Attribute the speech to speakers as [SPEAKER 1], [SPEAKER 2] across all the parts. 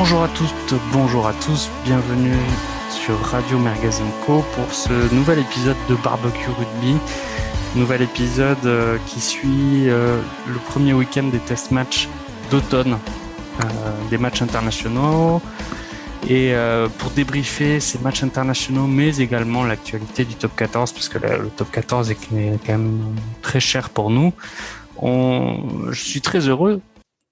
[SPEAKER 1] Bonjour à toutes, bonjour à tous, bienvenue sur Radio Magazine Co pour ce nouvel épisode de Barbecue Rugby. Nouvel épisode qui suit le premier week-end des test matchs d'automne, des matchs internationaux. Et pour débriefer ces matchs internationaux, mais également l'actualité du top 14, parce que le top 14 est quand même très cher pour nous, je suis très heureux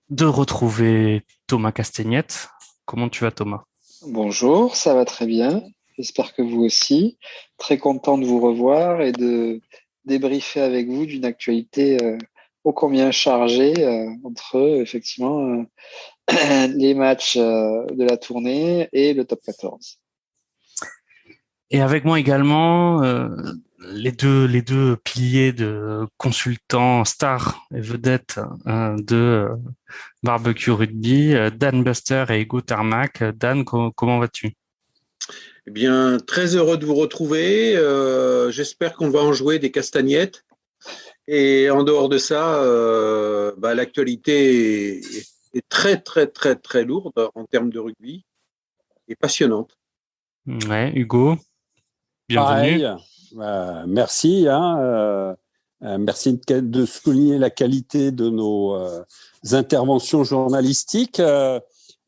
[SPEAKER 1] de retrouver Thomas Castagnette. Comment tu vas, Thomas ?
[SPEAKER 2] Bonjour, ça va très bien. J'espère que vous aussi. Très content de vous revoir et de débriefer avec vous d'une actualité ô combien chargée entre effectivement les matchs de la tournée et le top 14.
[SPEAKER 1] Et avec moi également les deux piliers de consultants stars et vedettes de Barbecue Rugby, Dan Buster et Hugo Tarmac. Dan, comment vas-tu ?
[SPEAKER 3] Eh bien, très heureux de vous retrouver. J'espère qu'on va en jouer des castagnettes. Et en dehors de ça, l'actualité est très, très, très, très lourde en termes de rugby et passionnante.
[SPEAKER 1] Ouais, Hugo, bienvenue.
[SPEAKER 4] Pareil, merci. Merci de souligner la qualité de nos interventions journalistiques.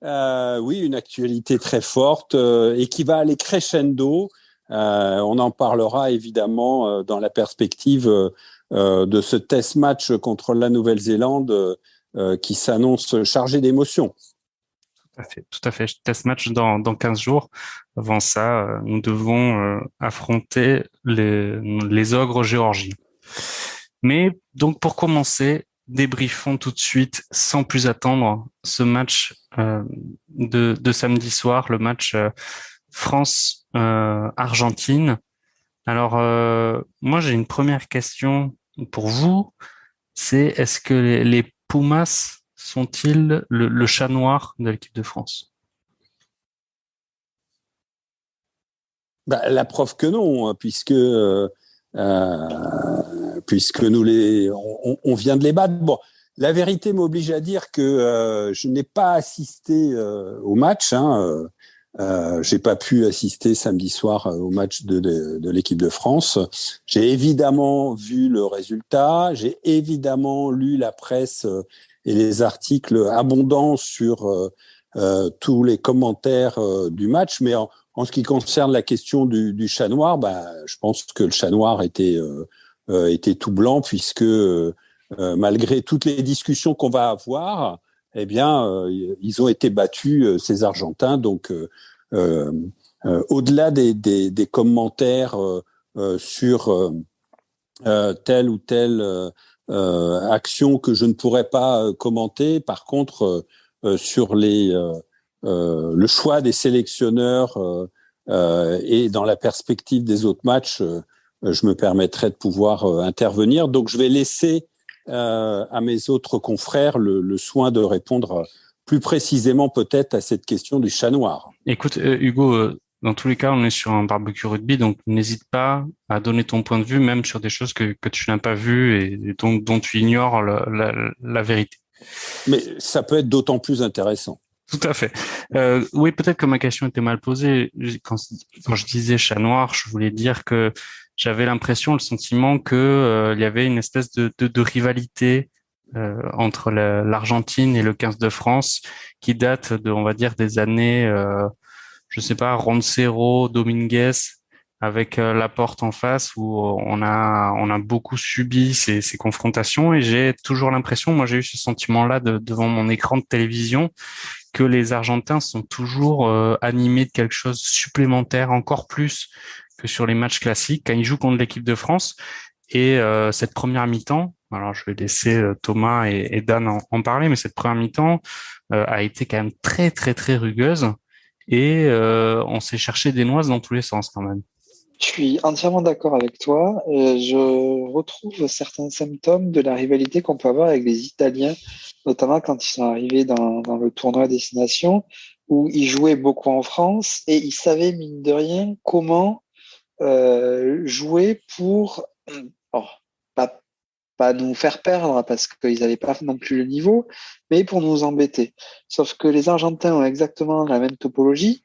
[SPEAKER 4] Oui, une actualité très forte et qui va aller crescendo. On en parlera évidemment dans la perspective de ce test match contre la Nouvelle-Zélande qui s'annonce chargé d'émotions.
[SPEAKER 1] Tout à fait. Test match dans 15 jours. Avant ça, nous devons affronter les ogres géorgiens. Mais donc pour commencer, débriefons tout de suite, sans plus attendre, ce match de samedi soir, le match France-Argentine. Alors, moi j'ai une première question pour vous, c'est est-ce que les Pumas sont-ils le chat noir de l'équipe de France ?
[SPEAKER 4] La preuve que non, puisque nous on vient de les battre. Bon, la vérité m'oblige à dire que je n'ai pas assisté au match. J'ai pas pu assister samedi soir au match de l'équipe de France. J'ai évidemment vu le résultat. J'ai évidemment lu la presse et les articles abondants sur tous les commentaires du match. Mais en ce qui concerne la question du chat noir, je pense que le chat noir était tout blanc, puisque malgré toutes les discussions qu'on va avoir, eh bien, ils ont été battus, ces Argentins. Donc, au-delà des commentaires sur telle ou telle action que je ne pourrais pas commenter, par contre, sur le choix des sélectionneurs et dans la perspective des autres matchs, je me permettrai de pouvoir intervenir. Donc, je vais laisser à mes autres confrères le soin de répondre plus précisément peut-être à cette question du chat noir.
[SPEAKER 1] Écoute, Hugo, dans tous les cas, on est sur un barbecue rugby, donc n'hésite pas à donner ton point de vue, même sur des choses que tu n'as pas vues et dont tu ignores la vérité.
[SPEAKER 4] Mais ça peut être d'autant plus intéressant.
[SPEAKER 1] Tout à fait. Oui, peut-être que ma question était mal posée. Quand je disais chat noir, je voulais dire que j'avais l'impression, le sentiment que il y avait une espèce de rivalité entre l'Argentine et le 15 de France qui date on va dire, des années, je sais pas, Roncero, Dominguez, avec Laporte en face, où on a beaucoup subi ces confrontations, et j'ai toujours l'impression, moi j'ai eu ce sentiment-là devant mon écran de télévision, que les Argentins sont toujours animés de quelque chose supplémentaire, encore plus que sur les matchs classiques, quand ils jouent contre l'équipe de France. Et cette première mi-temps, alors je vais laisser Thomas et Dan en parler, mais cette première mi-temps a été quand même très très très rugueuse, et on s'est cherché des noises dans tous les sens quand même.
[SPEAKER 2] Je suis entièrement d'accord avec toi. Je retrouve certains symptômes de la rivalité qu'on peut avoir avec les Italiens, notamment quand ils sont arrivés dans le tournoi Destination, où ils jouaient beaucoup en France et ils savaient, mine de rien, comment jouer pour, pas pas nous faire perdre parce qu'ils n'avaient pas non plus le niveau, mais pour nous embêter. Sauf que les Argentins ont exactement la même topologie.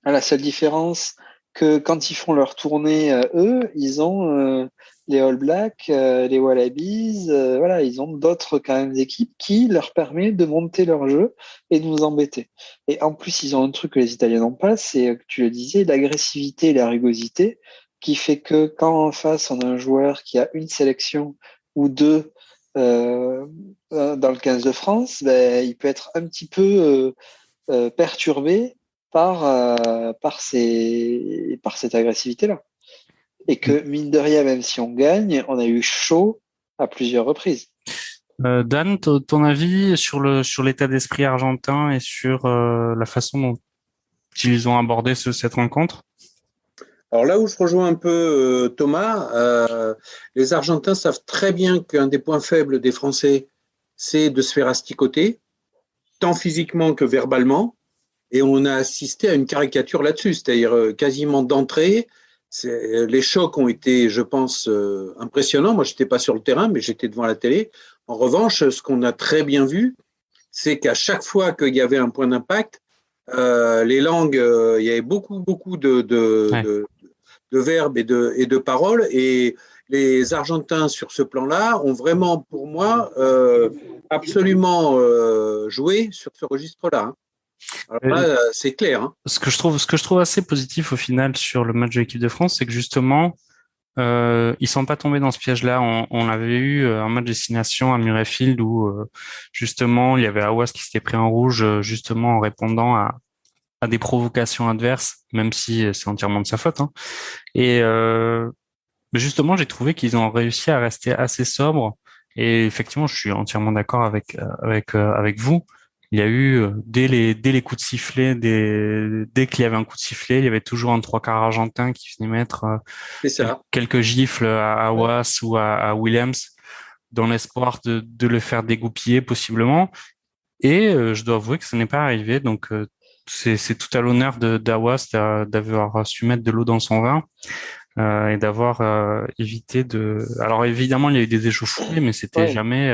[SPEAKER 2] La seule différence que quand ils font leur tournée, eux, ils ont les All Blacks, les Wallabies, voilà, ils ont d'autres quand même équipes qui leur permettent de monter leur jeu et de nous embêter. Et en plus, ils ont un truc que les Italiens n'ont pas, c'est, tu le disais, l'agressivité et la rugosité, qui fait que quand en face on a un joueur qui a une sélection ou deux dans le 15 de France, ben, il peut être un petit peu perturbé par cette agressivité-là. Et que, mine de rien, même si on gagne, on a eu chaud à plusieurs reprises.
[SPEAKER 1] Dan, ton avis sur l'état d'esprit argentin et sur la façon dont ils ont abordé cette rencontre?
[SPEAKER 3] Alors là où je rejoins un peu Thomas, les Argentins savent très bien qu'un des points faibles des Français, c'est de se faire asticoter, tant physiquement que verbalement. Et on a assisté à une caricature là-dessus, c'est-à-dire quasiment d'entrée. Les chocs ont été, je pense, impressionnants. Moi, je n'étais pas sur le terrain, mais j'étais devant la télé. En revanche, ce qu'on a très bien vu, c'est qu'à chaque fois qu'il y avait un point d'impact, les langues, il y avait beaucoup de verbes et de paroles. Et les Argentins, sur ce plan-là, ont vraiment, pour moi, absolument joué sur ce registre-là. Hein. Alors là, c'est clair. Hein.
[SPEAKER 1] Ce que je trouve assez positif au final sur le match de l'équipe de France, c'est que justement, ils sont pas tombés dans ce piège-là. On avait eu un match destination à Murrayfield où justement il y avait Aouas qui s'était pris en rouge justement en répondant à des provocations adverses, même si c'est entièrement de sa faute. Hein. Et mais justement, j'ai trouvé qu'ils ont réussi à rester assez sobres. Et effectivement, je suis entièrement d'accord avec vous. Il y a eu dès les coups de sifflet, dès qu'il y avait un coup de sifflet, il y avait toujours un trois quarts argentin qui venait mettre quelques gifles à Aouas ou à Williams dans l'espoir de le faire dégoupiller possiblement. Et je dois avouer que ce n'est pas arrivé. Donc c'est tout à l'honneur d'Aouas d'avoir su mettre de l'eau dans son vin. Et d'avoir évité de. Alors évidemment, il y a eu des échauffourées, mais c'était jamais.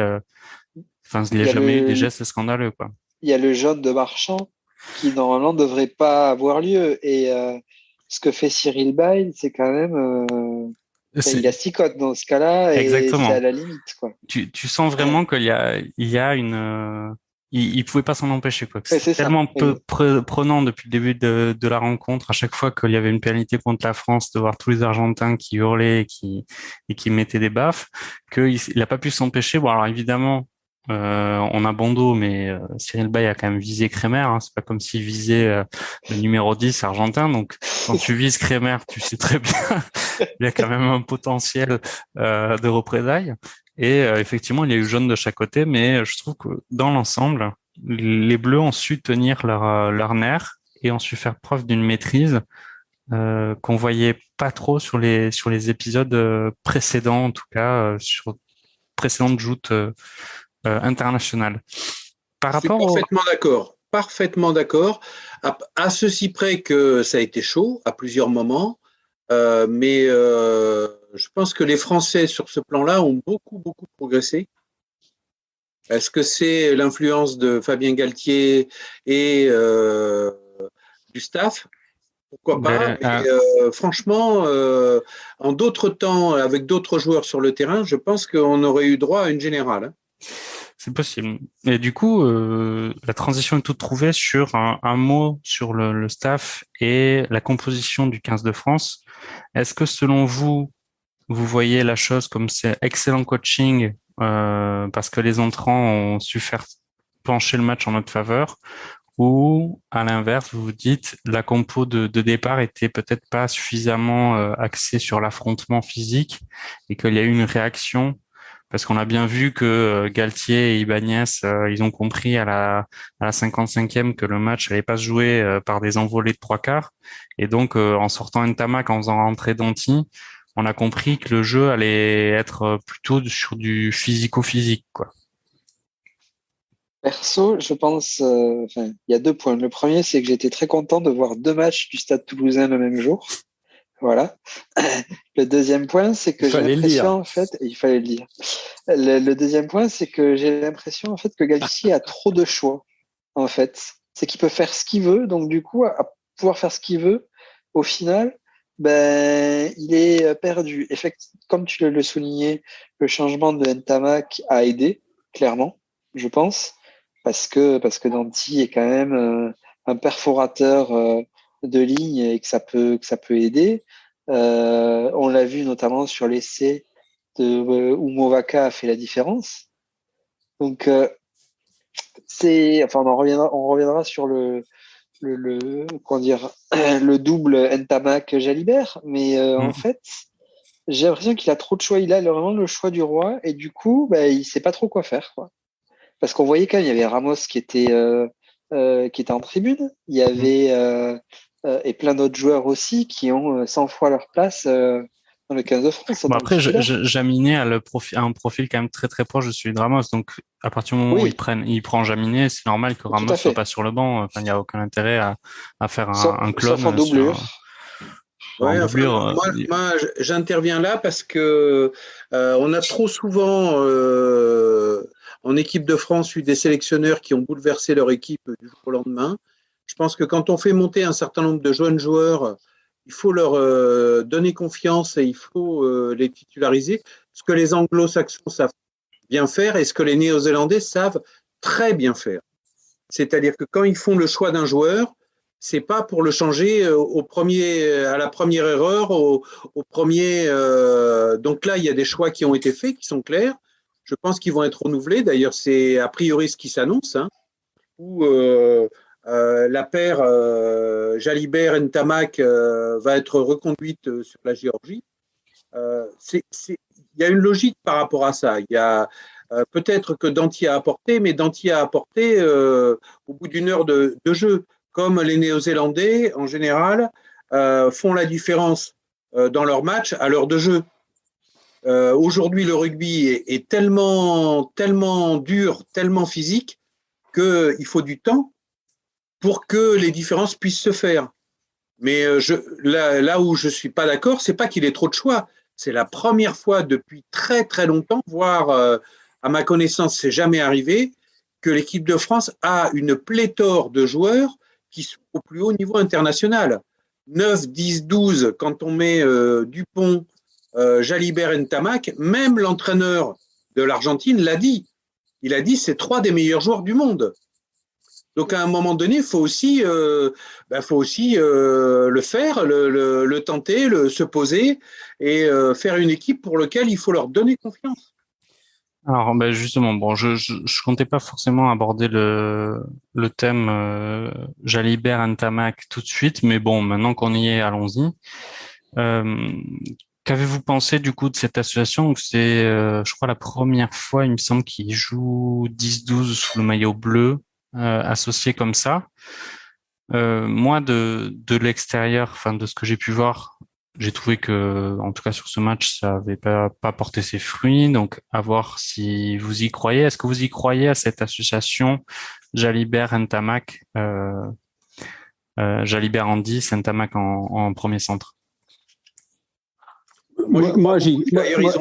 [SPEAKER 1] Enfin, il n'y a jamais eu des gestes scandaleux, quoi.
[SPEAKER 2] Il y a le jaune de Marchand qui normalement ne devrait pas avoir lieu. Et ce que fait Cyril Bay, c'est quand même. Il asticote dans ce cas-là et
[SPEAKER 1] exactement.
[SPEAKER 2] C'est à la limite, quoi.
[SPEAKER 1] Tu sens vraiment qu'il y a une. Il pouvait pas s'en empêcher, quoi. C'est tellement prenant depuis le début de la rencontre, à chaque fois qu'il y avait une pénalité contre la France, de voir tous les Argentins qui hurlaient et qui mettaient des baffes, qu'il n'a pas pu s'empêcher. Bon, alors évidemment, on a bon dos, mais Cyril Bay a quand même visé Kremer. Hein. C'est pas comme s'il visait le numéro 10 argentin. Donc, quand tu vises Kremer, tu sais très bien il y a quand même un potentiel de représailles. Et effectivement, il y a eu jaune de chaque côté, mais je trouve que dans l'ensemble, les Bleus ont su tenir leur nerf et ont su faire preuve d'une maîtrise qu'on voyait pas trop sur les épisodes précédents, en tout cas sur précédentes joutes internationales.
[SPEAKER 3] Par rapport parfaitement d'accord. À ceci près que ça a été chaud à plusieurs moments, mais je pense que les Français sur ce plan-là ont beaucoup progressé. Est-ce que c'est l'influence de Fabien Galtier et du staff? Pourquoi pas? Mais franchement, en d'autres temps, avec d'autres joueurs sur le terrain, je pense qu'on aurait eu droit à une générale. Hein.
[SPEAKER 1] C'est possible. Et du coup, la transition est toute trouvée sur un mot sur le staff et la composition du 15 de France. Est-ce que selon vous, vous voyez la chose comme c'est excellent coaching parce que les entrants ont su faire pencher le match en notre faveur, ou à l'inverse, vous vous dites la compo de départ était peut-être pas suffisamment axée sur l'affrontement physique et qu'il y a eu une réaction parce qu'on a bien vu que Galtier et Ibanez, ils ont compris à la 55e que le match allait pas se jouer par des envolées de trois quarts. Et donc, en sortant Ntamak, en faisant rentrer Danty, on a compris que le jeu allait être plutôt sur du physico-physique, quoi.
[SPEAKER 2] Perso, je pense, il y a 2 points. Le premier, c'est que j'étais très content de voir 2 matchs du Stade Toulousain le même jour. Voilà. Le deuxième point, c'est que j'ai l'impression, en fait, il fallait le dire. Le deuxième point, c'est que j'ai l'impression, en fait, que Galtier a trop de choix, en fait. C'est qu'il peut faire ce qu'il veut, donc du coup, à pouvoir faire ce qu'il veut, au final, ben, il est perdu. Comme tu le soulignais, le changement de Ntamak a aidé, clairement, je pense, parce que Danti est quand même un perforateur de ligne et que ça peut aider. On l'a vu notamment sur l'essai où Movaka a fait la différence. Donc, enfin, on reviendra sur comment dire, le double Ntamak-Jalibert, mais en fait, j'ai l'impression qu'il a trop de choix. Il a vraiment le choix du roi et du coup, bah, il sait pas trop quoi faire, quoi. Parce qu'on voyait quand même, il y avait Ramos qui était en tribune. Il y avait et plein d'autres joueurs aussi qui ont 100 fois leur place dans le 15 de France.
[SPEAKER 1] Bon, après, Jaminet a un profil quand même très très proche de celui de Ramos. Donc, à partir du moment où il prend Jaminet, c'est normal que Ramos soit pas sur le banc. Enfin, il n'y a aucun intérêt à faire un clone.
[SPEAKER 2] Sauf en doublure.
[SPEAKER 3] Moi, j'interviens là parce que on a trop souvent en équipe de France eu des sélectionneurs qui ont bouleversé leur équipe du jour au lendemain. Je pense que quand on fait monter un certain nombre de jeunes joueurs, il faut leur donner confiance et il faut les titulariser. Ce que les anglo-saxons savent bien faire et ce que les néo-zélandais savent très bien faire. C'est-à-dire que quand ils font le choix d'un joueur, c'est pas pour le changer à la première erreur, au premier. Donc là, il y a des choix qui ont été faits, qui sont clairs. Je pense qu'ils vont être renouvelés. D'ailleurs, c'est a priori ce qui s'annonce, où la paire Jalibert-Ntamak va être reconduite sur la Géorgie. Il y a une logique par rapport à ça. Il y a peut-être que Danti a apporté, mais Danti a apporté au bout d'une heure de jeu. Comme les Néo-Zélandais, en général, font la différence dans leur match à l'heure de jeu. Aujourd'hui, le rugby est tellement dur, tellement physique, qu'il faut du temps pour que les différences puissent se faire. Mais là où je ne suis pas d'accord, ce n'est pas qu'il ait trop de choix. C'est la première fois depuis très très longtemps, voire à ma connaissance, ce n'est jamais arrivé, que l'équipe de France a une pléthore de joueurs qui sont au plus haut niveau international. 9, 10, 12, quand on met Dupont, Jalibert et Ntamak, même l'entraîneur de l'Argentine l'a dit. Il a dit c'est 3 des meilleurs joueurs du monde. Donc à un moment donné, il faut aussi, le faire, le tenter, se poser et faire une équipe pour laquelle il faut leur donner confiance.
[SPEAKER 1] Alors, justement, bon, je comptais pas forcément aborder le thème Jalibert Ntamak tout de suite, mais bon, maintenant qu'on y est, allons-y. Qu'avez-vous pensé du coup de cette association? C'est, je crois, la première fois, il me semble, qu'il joue 10-12 sous le maillot bleu, associé comme ça. Moi, de l'extérieur, enfin de ce que j'ai pu voir, j'ai trouvé que, en tout cas sur ce match, ça avait pas porté ses fruits. Donc, à voir si vous y croyez. Est-ce que vous y croyez à cette association Jalibert Ntamak, Jalibert en 10, Ntamak en premier centre?
[SPEAKER 3] Ils ont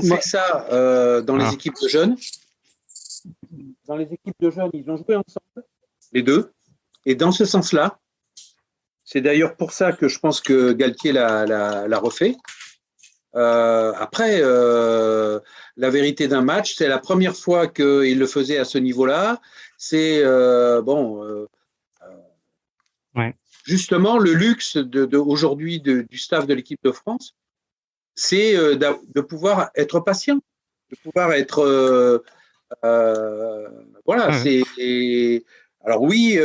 [SPEAKER 3] fait ça dans les équipes de jeunes. Dans les équipes de jeunes, ils ont joué ensemble, les deux. Et dans ce sens-là, c'est d'ailleurs pour ça que je pense que Galtier l'a refait. Après, la vérité d'un match, c'est la première fois qu'il le faisait à ce niveau-là. C'est justement le luxe aujourd'hui du staff de l'équipe de France, c'est de pouvoir être patient, de pouvoir être alors oui,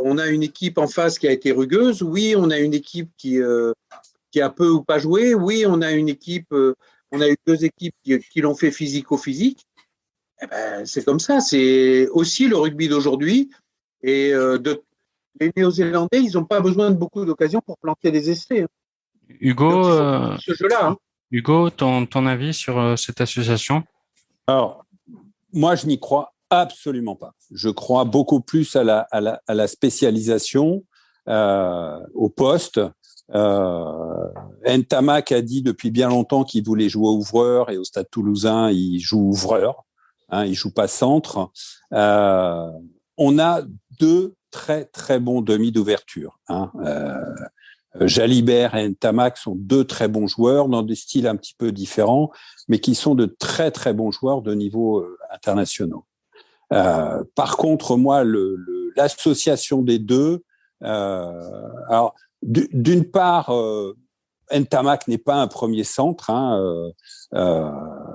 [SPEAKER 3] on a une équipe en face qui a été rugueuse. Oui, on a une équipe qui a peu ou pas joué. Oui, on a une équipe, on a eu 2 équipes qui l'ont fait physico-physique. Eh ben, c'est comme ça. C'est aussi le rugby d'aujourd'hui. Et les Néo-Zélandais, ils n'ont pas besoin de beaucoup d'occasions pour planter des essais.
[SPEAKER 1] Hugo,
[SPEAKER 3] ce jeu-là.
[SPEAKER 1] Hugo, ton avis sur cette association?
[SPEAKER 4] Alors, moi, je n'y crois absolument pas. Je crois beaucoup plus à la spécialisation au poste Ntamak a dit depuis bien longtemps qu'il voulait jouer ouvreur et au Stade Toulousain, il joue ouvreur. Il joue pas centre. On a deux très très bons demi d'ouverture. Jalibert et Ntamak sont deux très bons joueurs dans des styles un petit peu différents, mais qui sont de très très bons joueurs de niveau international. Par contre, moi, l'association des deux, alors d'une part, Ntamak n'est pas un premier centre,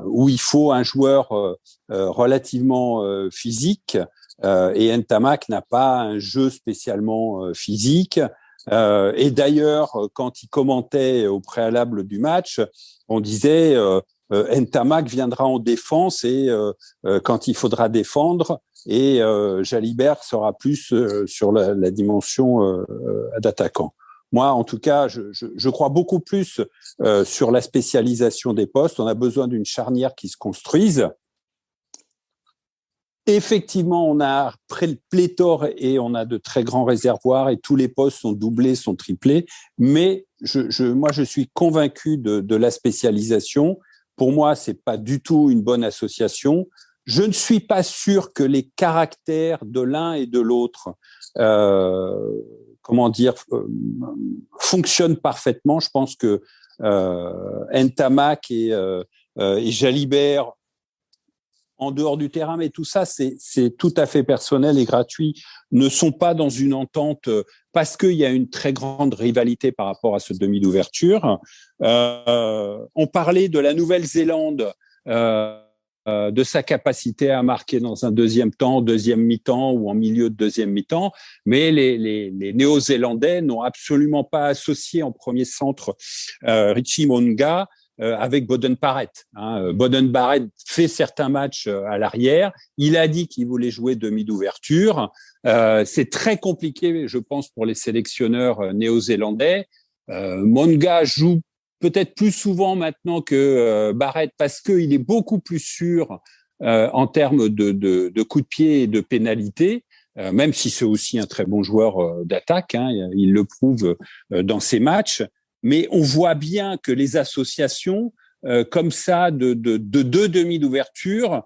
[SPEAKER 4] où il faut un joueur relativement physique, et Ntamak n'a pas un jeu spécialement physique. Et d'ailleurs, quand il commentait au préalable du match, on disait Ntamak viendra en défense et quand il faudra défendre, et Jalibert sera plus sur la dimension d'attaquant. Moi, en tout cas, je crois beaucoup plus sur la spécialisation des postes. On a besoin d'une charnière qui se construise. Effectivement, on a pléthore et on a de très grands réservoirs et tous les postes sont doublés, sont triplés. Mais moi, je suis convaincu de la spécialisation. Pour moi, c'est pas du tout une bonne association. Je ne suis pas sûr que les caractères de l'un et de l'autre fonctionnent parfaitement. Je pense que Ntamak et Jalibert, en dehors du terrain, mais tout ça, c'est tout à fait personnel et gratuit, ne sont pas dans une entente parce qu'il y a une très grande rivalité par rapport à ce demi d'ouverture. On parlait de la Nouvelle-Zélande, de sa capacité à marquer dans un deuxième temps, deuxième mi-temps ou en milieu de deuxième mi-temps, mais les Néo-Zélandais n'ont absolument pas associé en premier centre Richie Mo'unga avec Boden-Barrett. Boden-Barrett fait certains matchs à l'arrière. Il a dit qu'il voulait jouer demi d'ouverture. C'est très compliqué, je pense, pour les sélectionneurs néo-zélandais. Mo'unga joue peut-être plus souvent maintenant que Barrett parce qu'il est beaucoup plus sûr en termes de coups de pied et de pénalité, même si c'est aussi un très bon joueur d'attaque. Il le prouve dans ses matchs. Mais on voit bien que les associations comme ça de deux demi d'ouverture,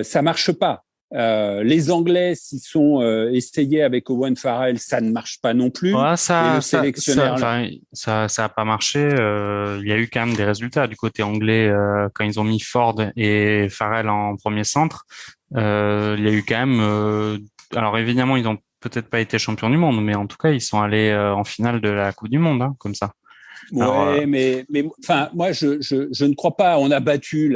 [SPEAKER 4] ça marche pas. Les Anglais s'y sont essayés avec Owen Farrell, ça ne marche pas non plus.
[SPEAKER 1] Ouais,
[SPEAKER 4] et le sélectionneur,
[SPEAKER 1] ça a pas marché. Il y a eu quand même des résultats du côté anglais quand ils ont mis Ford et Farrell en premier centre. Il y a eu quand même. Alors évidemment, ils ont peut-être pas été champions du monde, mais en tout cas, ils sont allés en finale de la Coupe du Monde, comme ça.
[SPEAKER 4] Ouais, mais enfin, moi, je ne crois pas. On a battu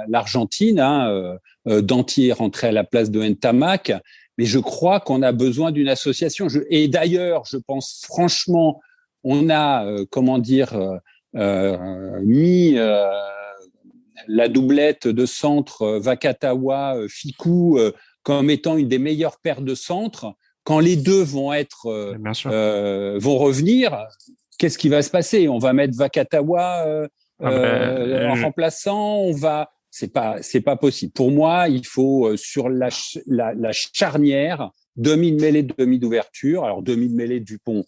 [SPEAKER 4] l'Argentine, Danty est rentré à la place de Ntamak, mais je crois qu'on a besoin d'une association. Et d'ailleurs, je pense franchement, on a, mis la doublette de centre Vakatawa-Fickou comme étant une des meilleures paires de centres. Quand les deux vont vont revenir. Qu'est-ce qui va se passer? On va mettre Vakatawa en remplaçant. C'est pas possible. Pour moi, il faut sur la charnière demi de mêlée, demi d'ouverture. Alors demi de mêlée Dupont,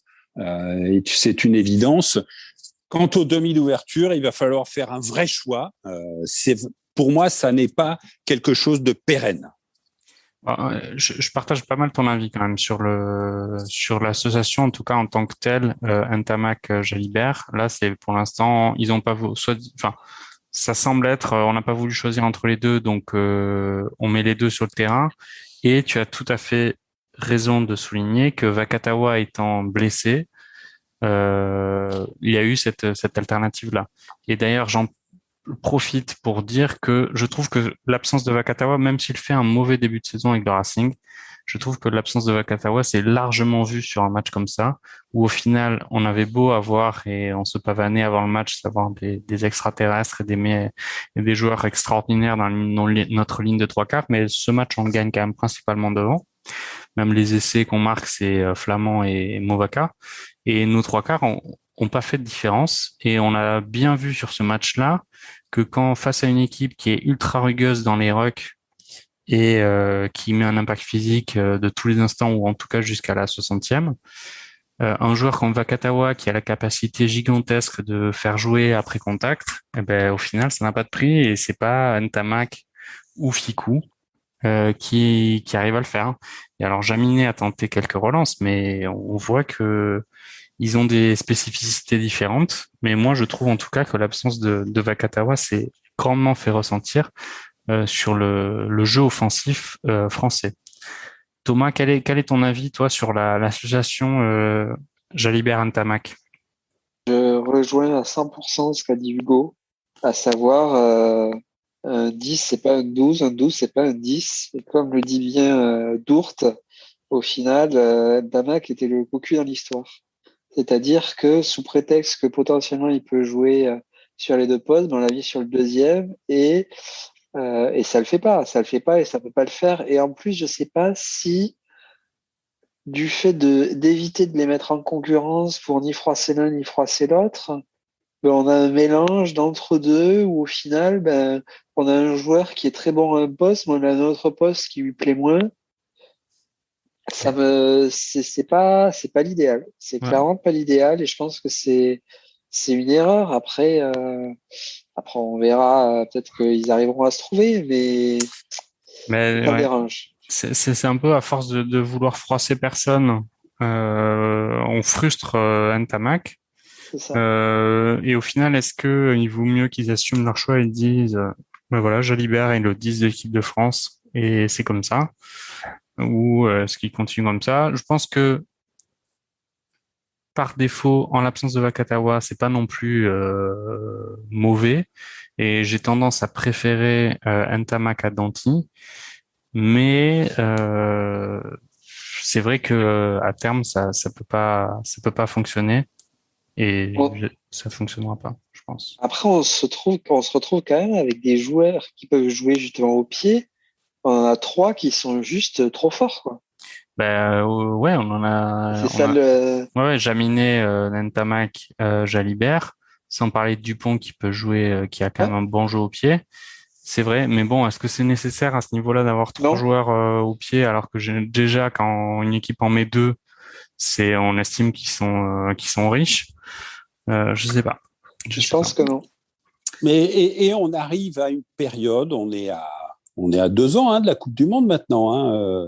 [SPEAKER 4] c'est une évidence. Quant au demi d'ouverture, il va falloir faire un vrai choix. Pour moi, ça n'est pas quelque chose de pérenne.
[SPEAKER 1] Je partage pas mal ton avis quand même sur l'association, en tout cas en tant que telle, Ntamak Jalibert. Là, c'est pour l'instant, ils ont pas ça semble être, on n'a pas voulu choisir entre les deux, donc on met les deux sur le terrain. Et tu as tout à fait raison de souligner que Vakatawa étant blessé, il y a eu cette alternative-là. Et d'ailleurs, j'en profite pour dire que je trouve que l'absence de Vakatawa, même s'il fait un mauvais début de saison avec le Racing, je trouve que l'absence de Vakatawa s'est largement vue sur un match comme ça, où au final, on avait beau avoir, et on se pavanait avant le match, savoir des extraterrestres et des joueurs extraordinaires dans notre ligne de trois quarts, mais ce match, on le gagne quand même principalement devant. Même les essais qu'on marque, c'est Flamand et Movaka. Et nos trois quarts ont pas fait de différence. Et on a bien vu sur ce match-là que quand face à une équipe qui est ultra rugueuse dans les rucks et qui met un impact physique de tous les instants, ou en tout cas jusqu'à la 60e, Un joueur comme Vakatawa qui a la capacité gigantesque de faire jouer après contact, eh ben, au final, ça n'a pas de prix et c'est pas Ntamak ou Fikou qui arrive à le faire. Et alors, Jaminet a tenté quelques relances, mais on voit que ils ont des spécificités différentes. Mais moi, je trouve en tout cas que l'absence de Vakatawa s'est grandement fait ressentir sur le jeu offensif français. Thomas, quel est ton avis, toi, sur l'association Jalibert-Ntamak?
[SPEAKER 2] Je rejoins à 100% ce qu'a dit Hugo, à savoir un 10, c'est pas un 12, c'est pas un 10. Et comme le dit bien Dourte, au final, Damak était le cocu dans l'histoire. C'est-à-dire que sous prétexte que potentiellement il peut jouer sur les deux postes, mais on l'a vu sur le deuxième, et ça le fait pas et ça peut pas le faire. Et en plus, je sais pas si du fait d'éviter de les mettre en concurrence pour ni froisser l'un ni froisser l'autre, ben, on a un mélange d'entre deux où au final, ben, on a un joueur qui est très bon à un poste, mais on a un autre poste qui lui plaît moins. C'est pas l'idéal. C'est
[SPEAKER 1] Ouais.
[SPEAKER 2] clairement pas l'idéal et je pense que c'est une erreur. Après on verra. Peut-être qu'ils arriveront à se trouver, mais
[SPEAKER 1] Mais
[SPEAKER 2] ça me
[SPEAKER 1] ouais,
[SPEAKER 2] dérange.
[SPEAKER 1] c'est un peu à force de vouloir froisser personne, on frustre Ntamak.
[SPEAKER 2] C'est ça.
[SPEAKER 1] Et au final, est-ce que il vaut mieux qu'ils assument leur choix et disent, ben voilà, Jalibert est le 10 de l'équipe de France et c'est comme ça, ou est-ce qu'ils continuent comme ça? Je pense que par défaut, en l'absence de Vakatawa, c'est pas non plus mauvais. Et j'ai tendance à préférer Ntamak à Danti. Mais c'est vrai que à terme, ça peut pas fonctionner. Et
[SPEAKER 2] Bon,
[SPEAKER 1] ça fonctionnera pas, je pense.
[SPEAKER 2] après, on se retrouve quand même avec des joueurs qui peuvent jouer justement au pied. On en a trois qui sont juste trop forts, quoi.
[SPEAKER 1] Ben ouais,
[SPEAKER 2] C'est
[SPEAKER 1] on
[SPEAKER 2] ça
[SPEAKER 1] a
[SPEAKER 2] le.
[SPEAKER 1] ouais, Jaminet, Ntamak, Jalibert, sans parler de Dupont qui peut jouer, qui a quand
[SPEAKER 2] Ouais,
[SPEAKER 1] même un bon jeu au pied. C'est vrai, mais bon, est-ce que c'est nécessaire à ce niveau-là d'avoir trois
[SPEAKER 2] non.
[SPEAKER 1] joueurs au pied alors que déjà quand une équipe en met deux, on estime qu'ils sont riches. Je sais pas, je
[SPEAKER 2] Je
[SPEAKER 1] sais pas.
[SPEAKER 2] pense que non.
[SPEAKER 4] Mais et on arrive à une période, on est à 2 ans de la Coupe du Monde maintenant.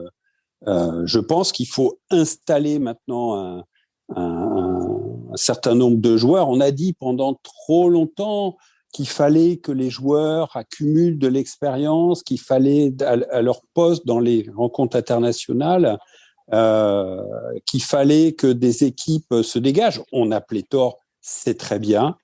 [SPEAKER 4] Je pense qu'il faut installer maintenant un certain nombre de joueurs. On a dit pendant trop longtemps qu'il fallait que les joueurs accumulent de l'expérience, qu'il fallait à leur poste dans les rencontres internationales, qu'il fallait que des équipes se dégagent. On a pléthore, c'est très bien.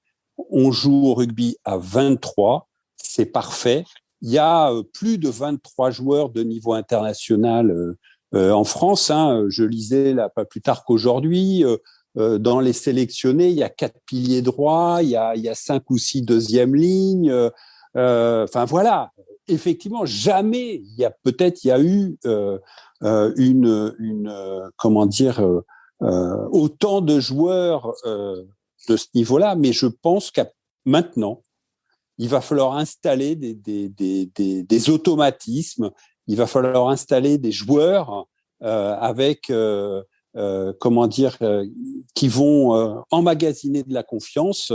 [SPEAKER 4] On joue au rugby à 23, c'est parfait. Il y a plus de 23 joueurs de niveau international en France. Je lisais là pas plus tard qu'aujourd'hui. Dans les sélectionnés, il y a 4 piliers droits, il y a 5 ou 6 deuxièmes lignes. Enfin voilà, effectivement, jamais il y a eu comment dire autant de joueurs de ce niveau-là, mais je pense qu'à maintenant, il va falloir installer des automatismes, il va falloir installer des joueurs avec comment dire qui vont emmagasiner de la confiance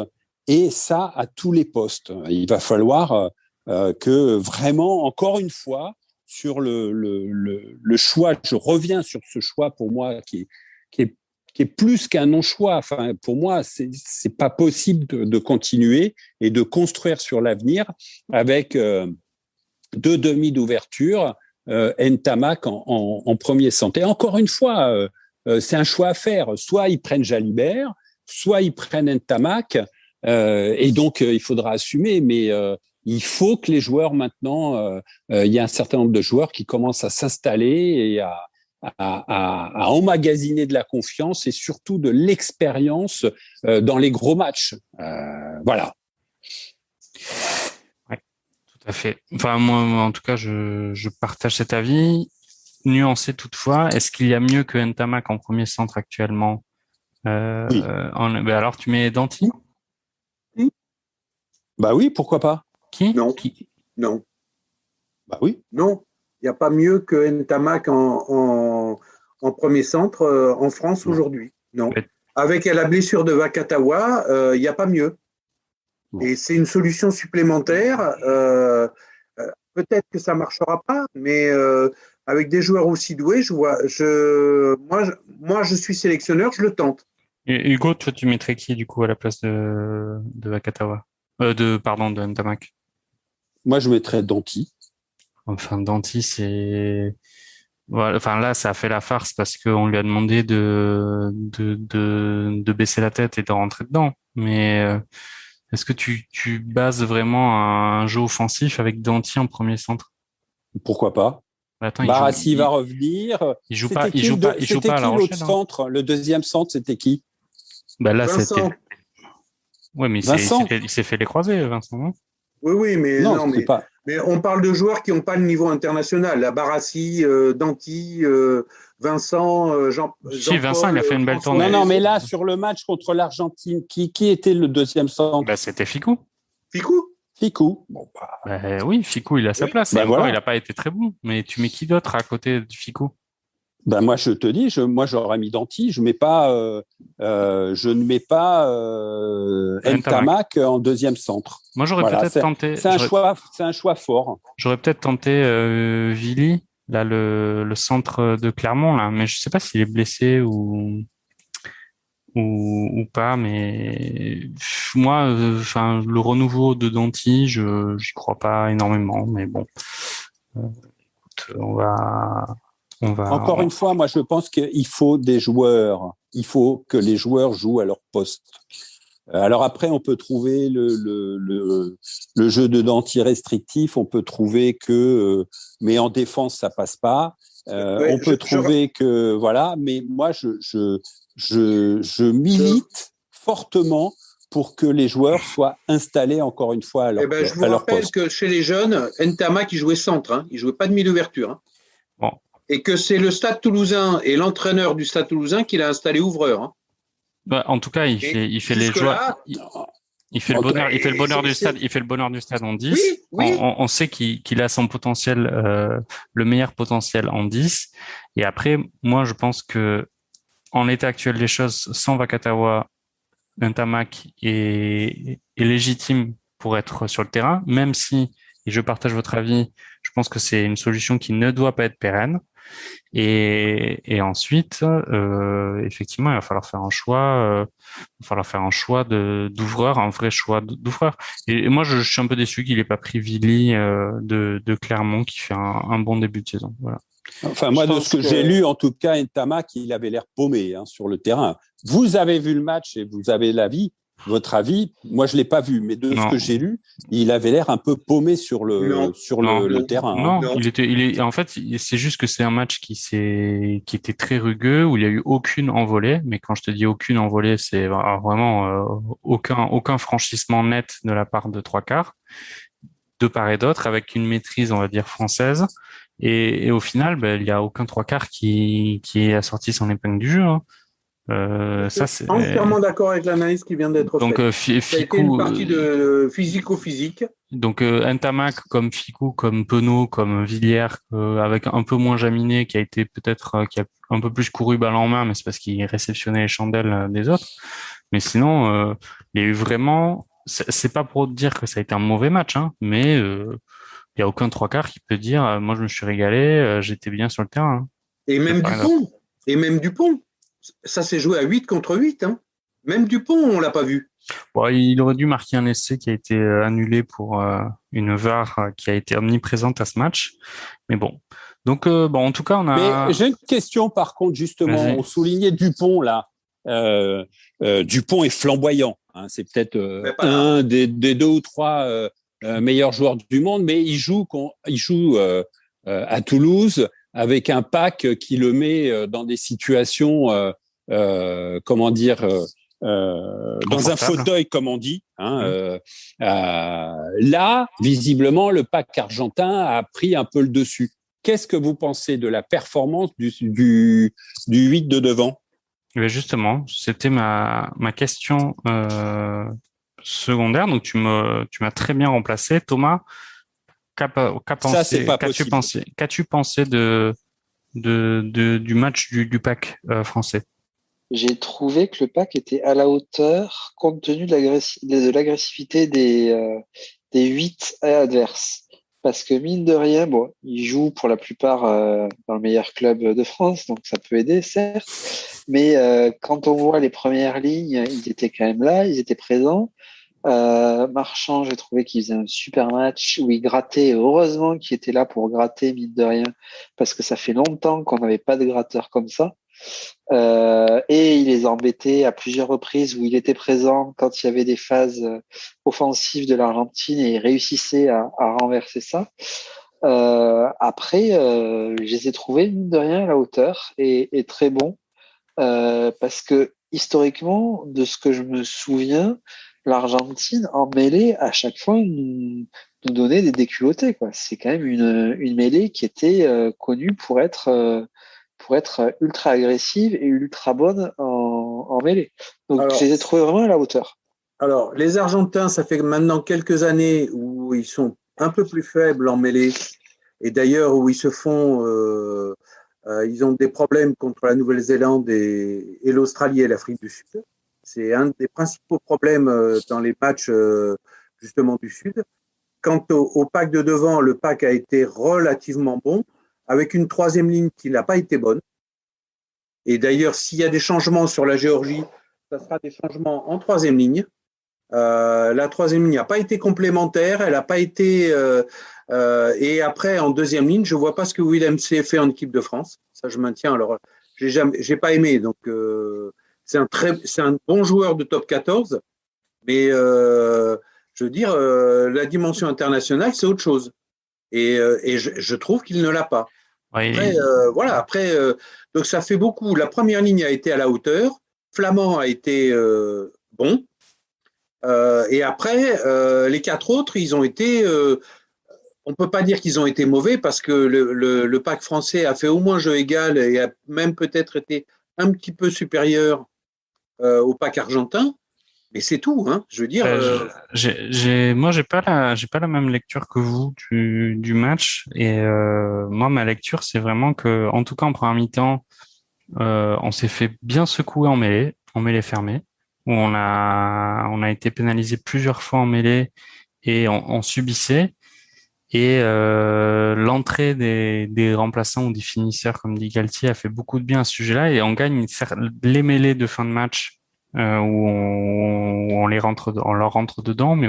[SPEAKER 4] et ça à tous les postes. Il va falloir que vraiment, encore une fois, sur le choix, je reviens sur ce choix pour moi qui est, qui est plus qu'un non-choix. Enfin, pour moi, c'est pas possible de continuer et de construire sur l'avenir avec deux demi d'ouverture, Ntamak en premier centre. Et encore une fois, c'est un choix à faire. Soit ils prennent Jalibert, soit ils prennent Ntamak, et donc il faudra assumer. Mais il faut que les joueurs maintenant, il y a un certain nombre de joueurs qui commencent à s'installer et à emmagasiner de la confiance et surtout de l'expérience dans les gros matchs. Voilà.
[SPEAKER 1] Ouais, tout à fait. Enfin, moi, en tout cas, je partage cet avis. Nuancé toutefois, est-ce qu'il y a mieux que Ntamak en premier centre actuellement?
[SPEAKER 4] Oui.
[SPEAKER 1] Ben alors, tu mets Danti?
[SPEAKER 4] Bah oui, pourquoi pas?
[SPEAKER 1] Qui?
[SPEAKER 3] Non,
[SPEAKER 1] Qui?
[SPEAKER 3] non,
[SPEAKER 4] Bah oui.
[SPEAKER 3] non. Il n'y a pas mieux que Ntamak en premier centre en France
[SPEAKER 4] Non.
[SPEAKER 3] aujourd'hui. Non.
[SPEAKER 1] Ouais.
[SPEAKER 3] Avec la blessure de Vakatawa, il n'y a pas mieux.
[SPEAKER 4] Bon.
[SPEAKER 3] Et c'est une solution supplémentaire. Peut-être que ça ne marchera pas, mais avec des joueurs aussi doués, moi, je suis sélectionneur, je le tente.
[SPEAKER 1] Et Hugo, toi, tu mettrais qui, du coup, à la place de Vakatawa? De Ntamak.
[SPEAKER 4] Moi, je mettrais Danti.
[SPEAKER 1] Enfin, Danti, c'est... Voilà, enfin, là, ça a fait la farce parce qu'on lui a demandé de baisser la tête et de rentrer dedans. Mais est-ce que tu bases vraiment un jeu offensif avec Danti en premier centre?
[SPEAKER 4] Pourquoi pas?
[SPEAKER 1] Attends,
[SPEAKER 4] Barassi va revenir.
[SPEAKER 1] il joue pas
[SPEAKER 4] C'était
[SPEAKER 1] à La
[SPEAKER 4] qui l'autre
[SPEAKER 1] Rochelle, hein.
[SPEAKER 4] centre? Le deuxième centre, c'était qui?
[SPEAKER 1] Bah là,
[SPEAKER 3] Vincent.
[SPEAKER 1] Ouais, mais
[SPEAKER 4] Vincent?
[SPEAKER 1] il s'est fait les croisés, Vincent, non?
[SPEAKER 3] Oui, mais
[SPEAKER 4] Non, c'est pas.
[SPEAKER 3] mais on parle de joueurs qui n'ont pas le niveau international. La Barassi, Danti, Vincent,
[SPEAKER 1] Si, Vincent, il a fait une belle
[SPEAKER 3] François.
[SPEAKER 1] tournée.
[SPEAKER 4] Non, mais là, sur le match contre l'Argentine, qui était le deuxième centre?
[SPEAKER 1] Bah, c'était Ficou.
[SPEAKER 3] Ficou.
[SPEAKER 4] Ficou. Bon,
[SPEAKER 1] Bah, oui, Ficou, il a sa
[SPEAKER 3] Oui.
[SPEAKER 1] place.
[SPEAKER 4] Bah,
[SPEAKER 1] Et encore,
[SPEAKER 4] voilà.
[SPEAKER 1] il n'a pas été très bon. Mais tu mets qui d'autre à côté du Ficou?
[SPEAKER 4] Ben moi, je te dis, moi, j'aurais mis Danti. Je ne mets pas Ntamak en deuxième centre.
[SPEAKER 1] Moi, j'aurais
[SPEAKER 4] Voilà,
[SPEAKER 1] peut-être tenté.
[SPEAKER 4] c'est un choix fort.
[SPEAKER 1] J'aurais peut-être tenté Vili, là, le centre de Clermont, là. Mais je sais pas s'il est blessé ou pas. Mais moi, enfin, le renouveau de Danti, j'y crois pas énormément. Mais bon, écoute, on va.
[SPEAKER 4] Encore une fois, moi, je pense qu'il faut des joueurs. Il faut que les joueurs jouent à leur poste. Alors après, on peut trouver le jeu de Danti restrictif. On peut trouver que, mais en défense, ça passe pas.
[SPEAKER 3] Ouais,
[SPEAKER 4] on peut trouver que, voilà. Mais moi, je milite fortement pour que les joueurs soient installés encore une fois à leur,
[SPEAKER 3] je vous
[SPEAKER 4] à leur
[SPEAKER 3] rappelle
[SPEAKER 4] poste.
[SPEAKER 3] que chez les jeunes, Ntamak, il jouait centre, hein, il jouait pas de milieu d'ouverture. Hein.
[SPEAKER 1] Bon.
[SPEAKER 3] Et que c'est le Stade Toulousain et l'entraîneur du Stade Toulousain qui l'a installé ouvreur. Hein.
[SPEAKER 1] Bah, en tout cas, il fait les joueurs. Il fait le bonheur du stade. Il fait le bonheur du stade en 10.
[SPEAKER 3] Oui.
[SPEAKER 1] On sait qu'il a son potentiel, le meilleur potentiel en 10. Et après, moi, je pense que en l'état actuel des choses, sans Vakatawa, Ntamak est légitime pour être sur le terrain, même si, et je partage votre avis, je pense que c'est une solution qui ne doit pas être pérenne. Et ensuite, effectivement, il va falloir faire un choix. Il va falloir faire un choix d'ouvreur, un vrai choix d'ouvreur. Et moi, je suis un peu déçu qu'il n'ait pas pris Vili de Clermont, qui fait un bon début de saison. Voilà.
[SPEAKER 4] Enfin, moi, de ce que j'ai lu, en tout cas, Ntamak, il avait l'air paumé sur le terrain. Vous avez vu le match et vous avez votre avis. Moi, je l'ai pas vu, mais de ce que j'ai lu, il avait l'air un peu paumé sur le terrain.
[SPEAKER 1] Non, en fait, c'est juste que c'est un match qui était très rugueux, où il y a eu aucune envolée. Mais quand je te dis aucune envolée, c'est vraiment aucun franchissement net de la part de trois quarts, de part et d'autre, avec une maîtrise, on va dire, française. Et au final, il y a aucun trois quarts qui a sorti son épingle du jeu. Hein. Ça, c'est
[SPEAKER 3] entièrement d'accord avec l'analyse qui vient d'être faite.
[SPEAKER 1] Donc,
[SPEAKER 3] ça a été une partie de physico-physique.
[SPEAKER 1] Donc, Ntamak, comme Ficou, comme Penaud, comme Villiers, avec un peu moins Jaminet, qui a été peut-être, qui a un peu plus couru balle en main, mais c'est parce qu'il réceptionnait les chandelles des autres. Mais sinon, il y a eu vraiment, c'est pas pour dire que ça a été un mauvais match, hein, mais il y a aucun trois quarts qui peut dire, moi je me suis régalé, j'étais bien sur le terrain. Hein.
[SPEAKER 3] Et même Dupont. Ça s'est joué à 8 contre 8. Hein. Même Dupont, on l'a pas vu.
[SPEAKER 1] Bon, il aurait dû marquer un essai qui a été annulé pour une VAR qui a été omniprésente à ce match. Mais bon. Donc, en tout cas, on a...
[SPEAKER 4] Mais j'ai une question, par contre, justement.
[SPEAKER 1] Vas-y.
[SPEAKER 4] On soulignait Dupont, là. Dupont est flamboyant. Hein. C'est peut-être un des 2 ou 3 meilleurs joueurs du monde, mais il joue à Toulouse avec un pack qui le met dans des situations, dans un fauteuil, comme on dit. Hein, là, visiblement, le pack argentin a pris un peu le dessus. Qu'est-ce que vous pensez de la performance du 8 de devant?
[SPEAKER 1] Mais justement, c'était ma question secondaire. Donc, tu m'as très bien remplacé, Thomas. Qu'as-tu pensé du match du pack français?
[SPEAKER 2] j'ai trouvé que le pack était à la hauteur compte tenu de l'agressivité des 8 adverses. Parce que mine de rien, bon, ils jouent pour la plupart dans le meilleur club de France, donc ça peut aider, certes. Mais quand on voit les premières lignes, ils étaient quand même là, ils étaient présents. Marchand, j'ai trouvé qu'il faisait un super match où il grattait. Heureusement qu'il était là pour gratter, mine de rien, parce que ça fait longtemps qu'on n'avait pas de gratteur comme ça. Et il les embêtait à plusieurs reprises où il était présent quand il y avait des phases offensives de l'Argentine et il réussissait à renverser ça. Après, je les ai trouvés, mine de rien, à la hauteur et très bons. Parce que historiquement, de ce que je me souviens, l'Argentine en mêlée à chaque fois nous donnait des déculottés, quoi. C'est quand même une mêlée qui était connue pour être ultra agressive et ultra bonne en mêlée. Donc
[SPEAKER 3] Alors,
[SPEAKER 2] je les ai trouvés vraiment à la hauteur.
[SPEAKER 3] alors, les Argentins, ça fait maintenant quelques années où ils sont un peu plus faibles en mêlée, et d'ailleurs où ils se font, ils ont des problèmes contre la Nouvelle-Zélande et l'Australie et l'Afrique du Sud. C'est un des principaux problèmes dans les matchs justement du Sud. Quant au pack de devant, le pack a été relativement bon, avec une troisième ligne qui n'a pas été bonne. Et d'ailleurs, s'il y a des changements sur la Géorgie, ça sera des changements en troisième ligne. La troisième ligne n'a pas été complémentaire, elle n'a pas été. Et après, en deuxième ligne, je ne vois pas ce que Willem C fait en équipe de France. Ça, je maintiens. Alors, j'ai pas aimé. Donc, c'est un bon joueur de top 14, mais je veux dire, la dimension internationale, c'est autre chose. Et je trouve qu'il ne l'a pas. Après, voilà. Après, donc ça fait beaucoup. La première ligne a été à la hauteur. Flamand a été bon. Et après, les quatre autres, ils ont été. On ne peut pas dire qu'ils ont été mauvais parce que le pack français a fait au moins jeu égal et a même peut-être été un petit peu supérieur au pack argentin. Mais c'est tout, hein. Je veux dire.
[SPEAKER 1] Moi, j'ai pas la même lecture que vous du match. Et moi, ma lecture, c'est vraiment que, en tout cas, en première mi-temps, on s'est fait bien secouer en mêlée fermée, où on a été pénalisé plusieurs fois en mêlée et on subissait. Et l'entrée des remplaçants ou des finisseurs, comme dit Galtier, a fait beaucoup de bien à ce sujet-là. Et on gagne les mêlées de fin de match où on leur rentre dedans. Mais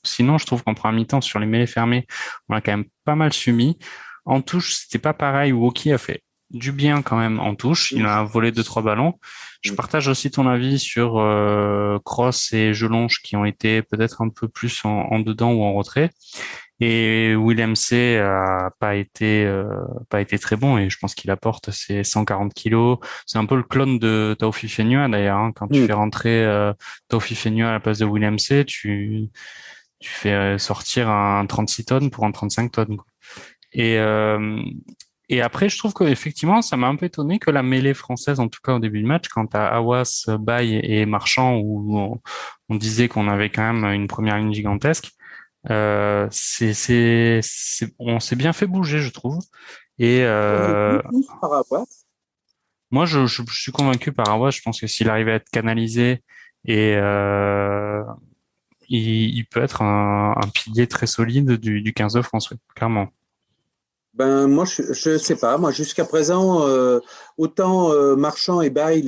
[SPEAKER 1] sinon, je trouve qu'en première mi-temps, sur les mêlées fermées, on a quand même pas mal subi. En touche, c'était pas pareil. Woki a fait du bien quand même en touche. Il a volé 2-3 ballons. Je partage aussi ton avis sur Cross et Jelonge qui ont été peut-être un peu plus en dedans ou en retrait. Et Willem C a pas été très bon et je pense qu'il apporte ses 140 kilos. C'est un peu le clone de Taoufik Fenua d'ailleurs. Hein. Quand tu fais rentrer Taoufik Fenua à la place de Willem C, tu fais sortir un 36 tonnes pour un 35 tonnes. Quoi. Et et après, je trouve qu'effectivement, ça m'a un peu étonné que la mêlée française, en tout cas au début du match, quand à Awas, Baye et Marchand, où on disait qu'on avait quand même une première ligne gigantesque, on s'est bien fait bouger, je trouve. Et moi, je suis convaincu par Awas. Je pense que s'il arrive à être canalisé et il peut être un pilier très solide du 15 de France, oui, clairement.
[SPEAKER 3] Ben moi je sais pas. Moi jusqu'à présent, autant Marchand et Bail,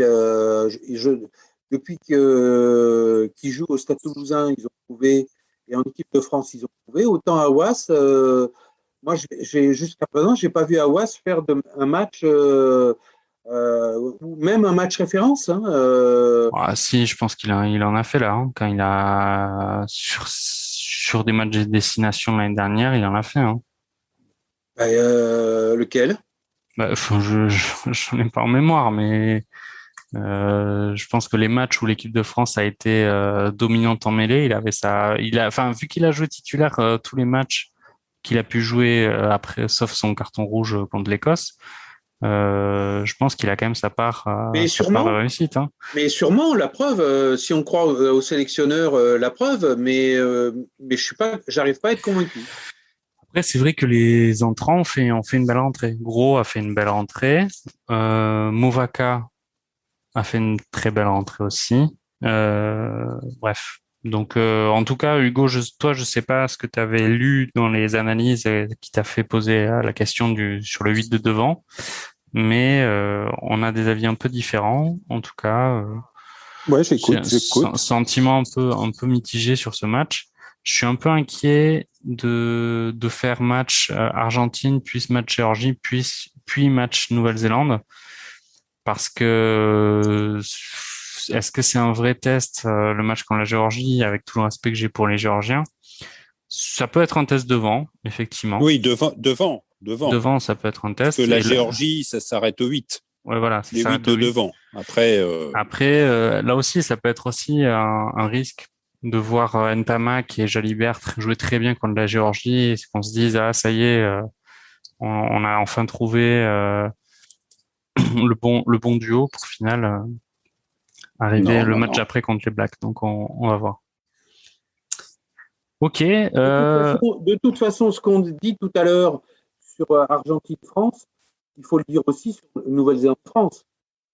[SPEAKER 3] depuis qu'ils jouent au Stade Toulousain, ils ont trouvé, et en équipe de France, ils ont trouvé. Autant Awas, moi jusqu'à présent, j'ai pas vu Awas faire un match, ou même un match référence. Hein,
[SPEAKER 1] Ah, si, je pense il en a fait là, hein, quand il a sur des matchs de destination l'année dernière, il en a fait. Hein.
[SPEAKER 3] Lequel?
[SPEAKER 1] Bah, enfin, j'en ai pas en mémoire, mais je pense que les matchs où l'équipe de France a été dominante en mêlée, enfin, vu qu'il a joué titulaire tous les matchs qu'il a pu jouer après, sauf son carton rouge contre l'Écosse, je pense qu'il a quand même sa part de réussite. Hein.
[SPEAKER 3] Mais sûrement, la preuve, si on croit au sélectionneur, la preuve, mais j'arrive pas à être convaincu.
[SPEAKER 1] Après, c'est vrai que les entrants ont fait une belle rentrée. Gros a fait une belle rentrée. Movaca a fait une très belle rentrée aussi. Bref. Donc, en tout cas, Hugo, toi, je sais pas ce que tu avais lu dans les analyses qui t'a fait poser la question sur le 8 de devant, mais on a des avis un peu différents. En tout cas,
[SPEAKER 4] Ouais,
[SPEAKER 1] j'ai un
[SPEAKER 4] j'écoute.
[SPEAKER 1] sentiment un peu mitigé sur ce match. Je suis un peu inquiet de faire match Argentine, puis match Géorgie, puis match Nouvelle-Zélande, parce que est-ce que c'est un vrai test, le match contre la Géorgie, avec tout le respect que j'ai pour les Géorgiens? Ça peut être un test devant, effectivement.
[SPEAKER 4] Oui, devant.
[SPEAKER 1] Devant, ça peut être un
[SPEAKER 4] Parce que
[SPEAKER 1] test.
[SPEAKER 4] la Géorgie, ça s'arrête au 8.
[SPEAKER 1] Ouais, voilà, ça
[SPEAKER 4] Les 8
[SPEAKER 1] s'arrête au
[SPEAKER 4] de
[SPEAKER 1] 8.
[SPEAKER 4] devant. Après,
[SPEAKER 1] Après, là aussi, ça peut être aussi un risque de voir Ntamak et Jalibert jouer très bien contre la Géorgie et qu'on se dise, ah, ça y est, on a enfin trouvé le bon duo pour final arriver
[SPEAKER 4] non,
[SPEAKER 1] le
[SPEAKER 4] non,
[SPEAKER 1] match
[SPEAKER 4] non.
[SPEAKER 1] après contre les Blacks. Donc, on va voir. Ok,
[SPEAKER 3] De toute façon, ce qu'on dit tout à l'heure sur Argentine-France, il faut le dire aussi sur Nouvelle-Zélande-France.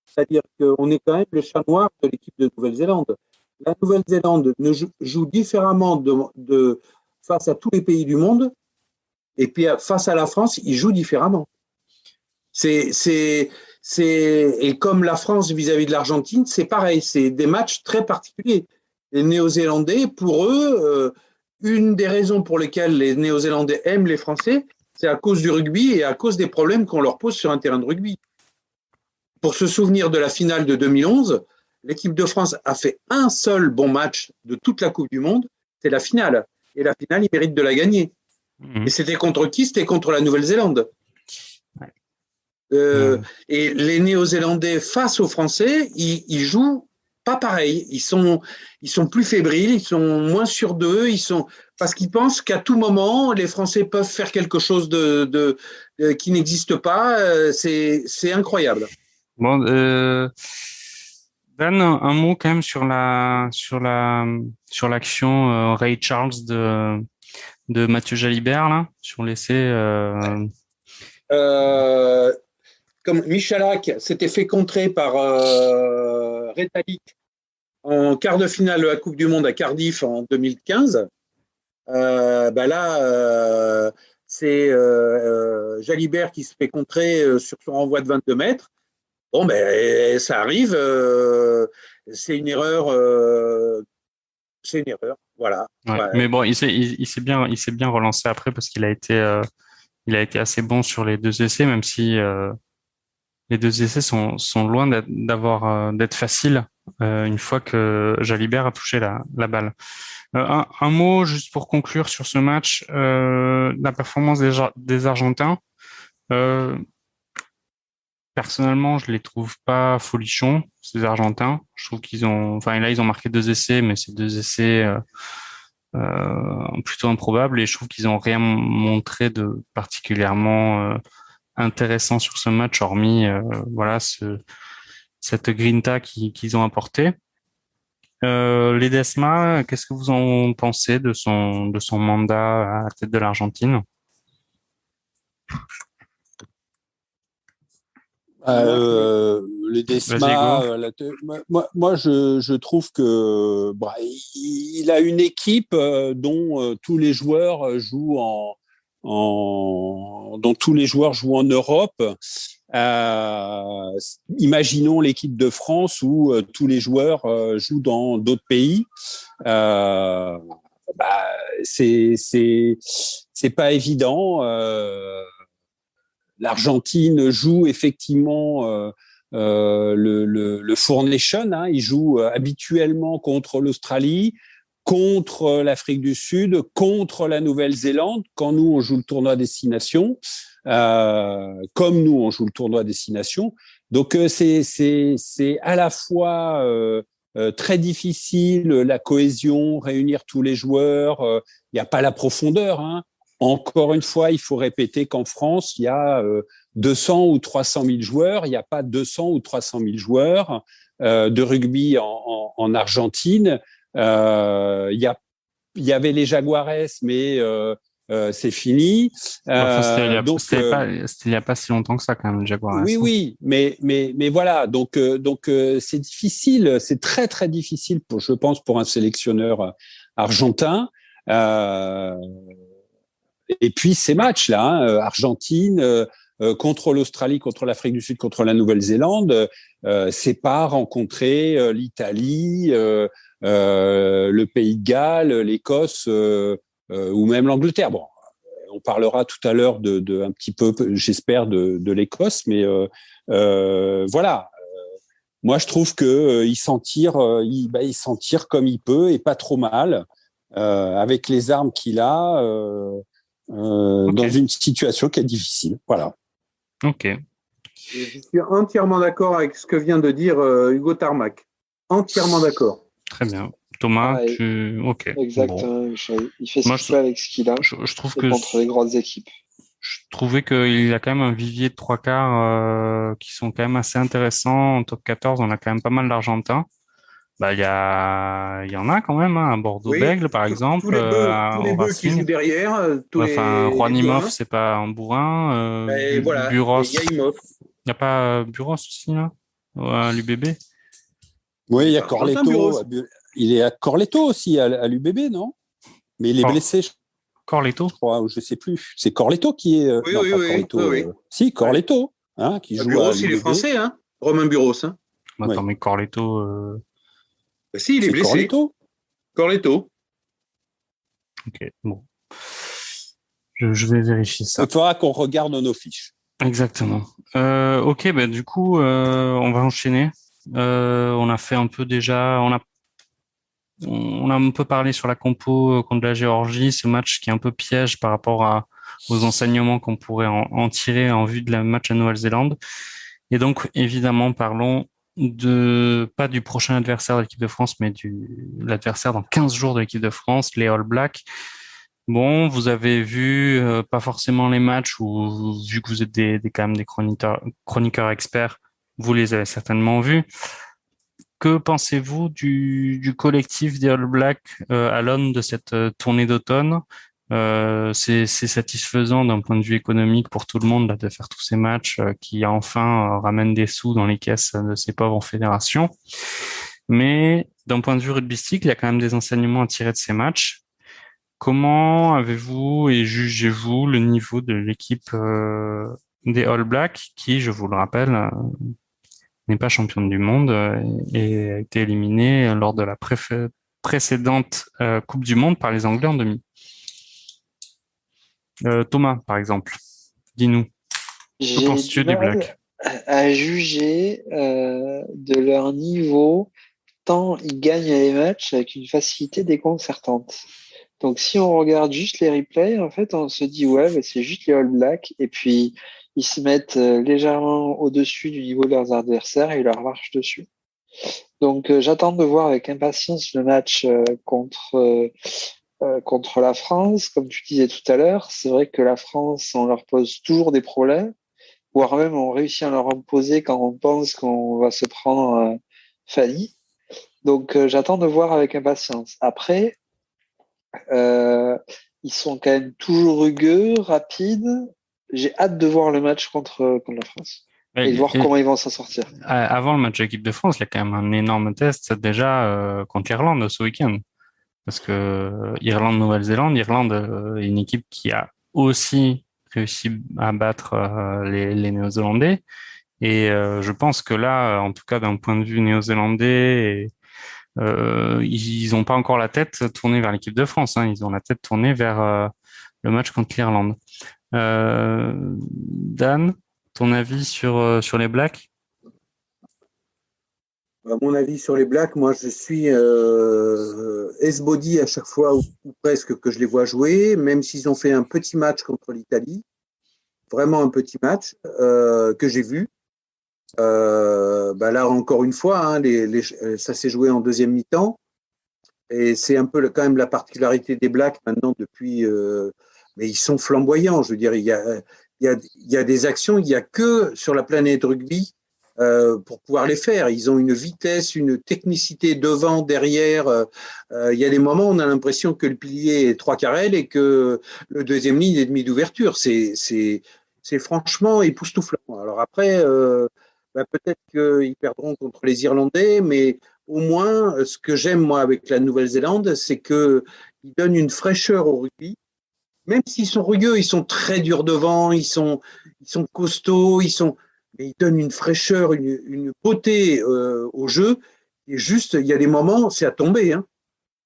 [SPEAKER 3] C'est-à-dire qu'on est quand même le chat noir de l'équipe de Nouvelle-Zélande. La Nouvelle-Zélande joue différemment face à tous les pays du monde, et puis face à la France, ils jouent différemment. Et comme la France vis-à-vis de l'Argentine, c'est pareil, c'est des matchs très particuliers. Les Néo-Zélandais, pour eux, une des raisons pour lesquelles les Néo-Zélandais aiment les Français, c'est à cause du rugby et à cause des problèmes qu'on leur pose sur un terrain de rugby. Pour se souvenir de la finale de 2011, l'équipe de France a fait un seul bon match de toute la Coupe du Monde, c'est la finale. Et la finale, ils méritent de la gagner. Et c'était contre qui? C'était contre la Nouvelle-Zélande. Et les Néo-Zélandais face aux Français, ils jouent pas pareil. Ils sont plus fébriles, ils sont moins sûrs d'eux, parce qu'ils pensent qu'à tout moment, les Français peuvent faire quelque chose qui n'existe pas. C'est incroyable.
[SPEAKER 1] bon, Dan, un mot quand même sur l'action Ray Charles de Mathieu Jalibert là, sur l'essai.
[SPEAKER 3] Comme Michalak s'était fait contrer par Retallick en quart de finale de la Coupe du Monde à Cardiff en 2015, c'est Jalibert qui se fait contrer sur son renvoi de 22 mètres. Bon, ça arrive, c'est une erreur, voilà.
[SPEAKER 1] Ouais. Mais bon, il s'est bien relancé après parce qu'il a été assez bon sur les deux essais, même si les deux essais sont loin d'être faciles une fois que Jalibert a touché la balle. Un mot juste pour conclure sur ce match, la performance des Argentins. Personnellement, je les trouve pas folichons, ces Argentins. Je trouve là, ils ont marqué deux essais, mais c'est deux essais plutôt improbables et je trouve qu'ils ont rien montré de particulièrement intéressant sur ce match, hormis voilà cette grinta qu'ils ont apporté. Ledesma, qu'est-ce que vous en pensez de son mandat à la tête de l'Argentine?
[SPEAKER 4] Ledesma, moi je trouve que il a une équipe dont tous les joueurs jouent dont tous les joueurs jouent en Europe. Imaginons l'équipe de France où tous les joueurs jouent dans d'autres pays. C'est pas évident. L'Argentine joue effectivement le Four Nation. Hein, il joue habituellement contre l'Australie, contre l'Afrique du Sud, contre la Nouvelle-Zélande. Quand nous, on joue le tournoi Destination, comme nous, on joue le tournoi Destination. Donc, c'est à la fois très difficile, la cohésion, réunir tous les joueurs. Il n'y a pas la profondeur, hein. Encore une fois, il faut répéter qu'en France, il y a 200 ou 300 000 joueurs. Il n'y a pas 200 ou 300 000 joueurs de rugby en Argentine. Il y avait les Jaguares, mais c'est fini.
[SPEAKER 1] C'était il y a pas si longtemps que ça quand même, le Jaguares.
[SPEAKER 4] Oui, mais voilà. Donc c'est difficile, c'est très très difficile je pense, pour un sélectionneur argentin. Et puis ces matchs-là, Argentine contre l'Australie, contre l'Afrique du Sud, contre la Nouvelle-Zélande, c'est pas rencontrer l'Italie, le Pays de Galles, l'Écosse ou même l'Angleterre. Bon, on parlera tout à l'heure de un petit peu, j'espère, de l'Écosse, mais voilà. Moi, je trouve que il s'en tire comme il peut et pas trop mal avec les armes qu'il a dans une situation qui est difficile. Voilà.
[SPEAKER 1] Ok.
[SPEAKER 3] Je suis entièrement d'accord avec ce que vient de dire Hugo Tarmac. Entièrement d'accord.
[SPEAKER 1] Très bien. Thomas, ok.
[SPEAKER 2] Exactement. Bon. Il fait ce qu'il peut avec ce qu'il a.
[SPEAKER 1] Je trouve que
[SPEAKER 2] contre les grandes équipes.
[SPEAKER 1] Je trouvais qu'il a quand même un vivier de 3 quarts qui sont quand même assez intéressants. En top 14, on a quand même pas mal d'Argentins. Il y en a quand même, hein, à Bordeaux-Bègles, par exemple.
[SPEAKER 3] Tous les bœufs qui jouent derrière.
[SPEAKER 1] Juanimov, c'est pas un bourrin.
[SPEAKER 3] Voilà.
[SPEAKER 1] Buros. Il n'y a pas Buros aussi, là, à l'UBB?
[SPEAKER 4] Oui, il y a Corletto. Il est à Corletto aussi, à l'UBB, non? Mais il est blessé.
[SPEAKER 1] Corletto?
[SPEAKER 4] Je crois, je sais plus. C'est Corletto qui est.
[SPEAKER 3] Oui.
[SPEAKER 4] Si, Corletto, hein, qui joue
[SPEAKER 3] Buros,
[SPEAKER 4] à l'UBB.
[SPEAKER 3] il est français, hein. Romain Buros. Hein.
[SPEAKER 1] Attends, mais Corletto.
[SPEAKER 3] Si, il est blessé. Corletto.
[SPEAKER 1] Ok, bon. Je vais vérifier ça.
[SPEAKER 4] Il faudra qu'on regarde nos fiches.
[SPEAKER 1] Exactement. Ok, du coup, on va enchaîner. On a fait un peu déjà. On a un peu parlé sur la compo contre la Géorgie, ce match qui est un peu piège par rapport aux enseignements qu'on pourrait en tirer en vue de la match à Nouvelle-Zélande. Et donc, évidemment, parlons pas du prochain adversaire de l'équipe de France, mais l'adversaire dans 15 jours de l'équipe de France, les All Blacks. Bon, vous avez vu pas forcément les matchs, ou vu que vous êtes quand même des chroniqueurs experts, vous les avez certainement vus. Que pensez-vous du collectif des All Blacks à l'aune de cette tournée d'automne? C'est satisfaisant d'un point de vue économique pour tout le monde là, de faire tous ces matchs qui enfin ramènent des sous dans les caisses de ces pauvres fédérations. Mais d'un point de vue rugbystique, il y a quand même des enseignements à tirer de ces matchs. Comment avez-vous et jugez-vous le niveau de l'équipe des All Blacks qui, je vous le rappelle, n'est pas championne du monde et a été éliminée lors de la précédente Coupe du Monde par les Anglais en demi. Thomas, par exemple, dis-nous. Que penses-tu des Blacks?
[SPEAKER 2] À juger de leur niveau, tant ils gagnent les matchs avec une facilité déconcertante. Donc, si on regarde juste les replays, en fait, on se dit, c'est juste les All Blacks. Et puis, ils se mettent légèrement au-dessus du niveau de leurs adversaires et ils leur marchent dessus. Donc, j'attends de voir avec impatience le match contre la France. Comme tu disais tout à l'heure, c'est vrai que la France, on leur pose toujours des problèmes, voire même on réussit à leur en poser quand on pense qu'on va se prendre Fanny. Donc, j'attends de voir avec impatience. Après, ils sont quand même toujours rugueux, rapides. J'ai hâte de voir le match contre la France et de voir comment ils vont s'en sortir.
[SPEAKER 1] Avant le match de l'équipe de France, il y a quand même un énorme test déjà contre l'Irlande ce week-end. Parce que Irlande-Nouvelle-Zélande, Irlande est une équipe qui a aussi réussi à battre les Néo-Zélandais. Et je pense que là, en tout cas d'un point de vue néo-zélandais, ils n'ont pas encore la tête tournée vers l'équipe de France. Hein. Ils ont la tête tournée vers le match contre l'Irlande. Dan, ton avis sur les Blacks?
[SPEAKER 3] Mon avis sur les Blacks, moi je suis S-body à chaque fois ou presque que je les vois jouer, même s'ils ont fait un petit match contre l'Italie, vraiment un petit match que j'ai vu. Là encore une fois, hein, ça s'est joué en deuxième mi-temps et c'est un peu quand même la particularité des Blacks maintenant depuis. Mais ils sont flamboyants, je veux dire, il y a des actions, il n'y a que sur la planète rugby pour pouvoir les faire. Ils ont une vitesse, une technicité devant, derrière. Il y a des moments où on a l'impression que le pilier est 3 carrels et que le deuxième ligne est demi d'ouverture. C'est franchement époustouflant. Alors après, peut-être qu'ils perdront contre les Irlandais, mais au moins, ce que j'aime moi avec la Nouvelle-Zélande, c'est qu'ils donnent une fraîcheur au rugby. Même s'ils sont rugueux, ils sont très durs devant, ils sont costauds, mais ils donnent une fraîcheur, une beauté au jeu. Et juste, il y a des moments, c'est à tomber. Hein.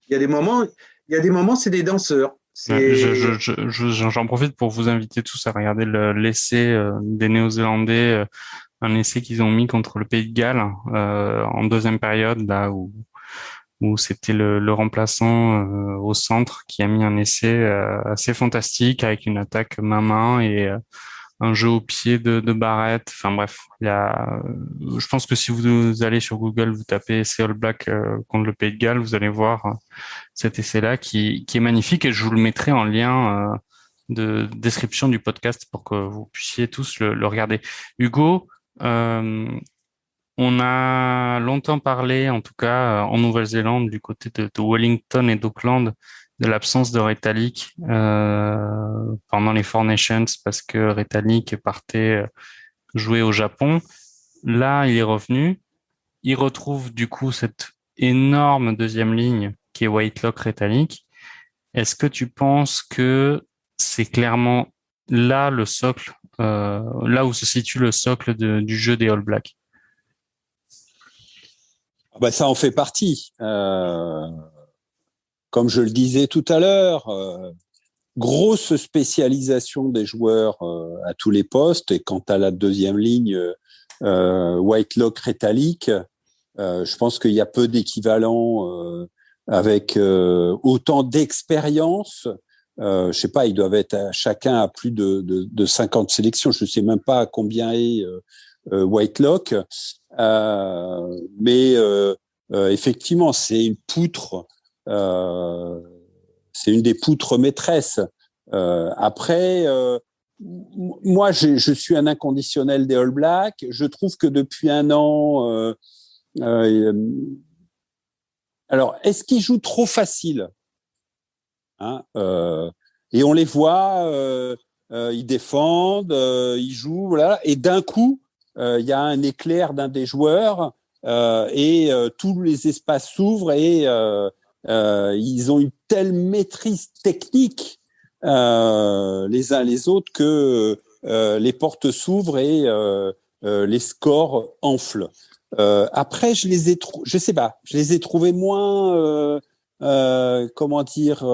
[SPEAKER 3] Il y a des moments, c'est des danseurs.
[SPEAKER 1] J'en profite pour vous inviter tous à regarder l'essai des Néo-Zélandais, un essai qu'ils ont mis contre le Pays de Galles en deuxième période, là où c'était le remplaçant au centre qui a mis un essai assez fantastique avec une attaque main-main et un jeu au pied de Barrett. Enfin bref, je pense que si vous allez sur Google, vous tapez essai All Black contre le Pays de Galles, vous allez voir cet essai-là qui est magnifique et je vous le mettrai en lien de description du podcast pour que vous puissiez tous le regarder. Hugo, on a longtemps parlé, en tout cas en Nouvelle-Zélande, du côté de Wellington et d'Auckland, de l'absence de Retallick pendant les Four Nations parce que Retallick partait jouer au Japon. Là, il est revenu. Il retrouve du coup cette énorme deuxième ligne qui est Whitelock Retallick. Est-ce que tu penses que c'est clairement là le socle, là où se situe le socle du jeu des All Blacks?
[SPEAKER 4] Ça en fait partie. Comme je le disais tout à l'heure, grosse spécialisation des joueurs à tous les postes. Et quant à la deuxième ligne, Whitelock, Retallick, je pense qu'il y a peu d'équivalents avec autant d'expérience. Je sais pas, ils doivent être chacun à plus de 50 sélections. Je ne sais même pas à combien est Whitelock. Mais effectivement, c'est une poutre. C'est une des poutres maîtresses. Après, moi, je suis un inconditionnel des All Blacks. Je trouve que depuis un an, alors, est-ce qu'ils jouent trop facile, hein, et on les voit, ils défendent, ils jouent, voilà, et d'un coup, il y a un éclair d'un des joueurs et tous les espaces s'ouvrent et ils ont une telle maîtrise technique les uns les autres que les portes s'ouvrent et les scores enflent. Après, je les ai trouvés moins, comment dire,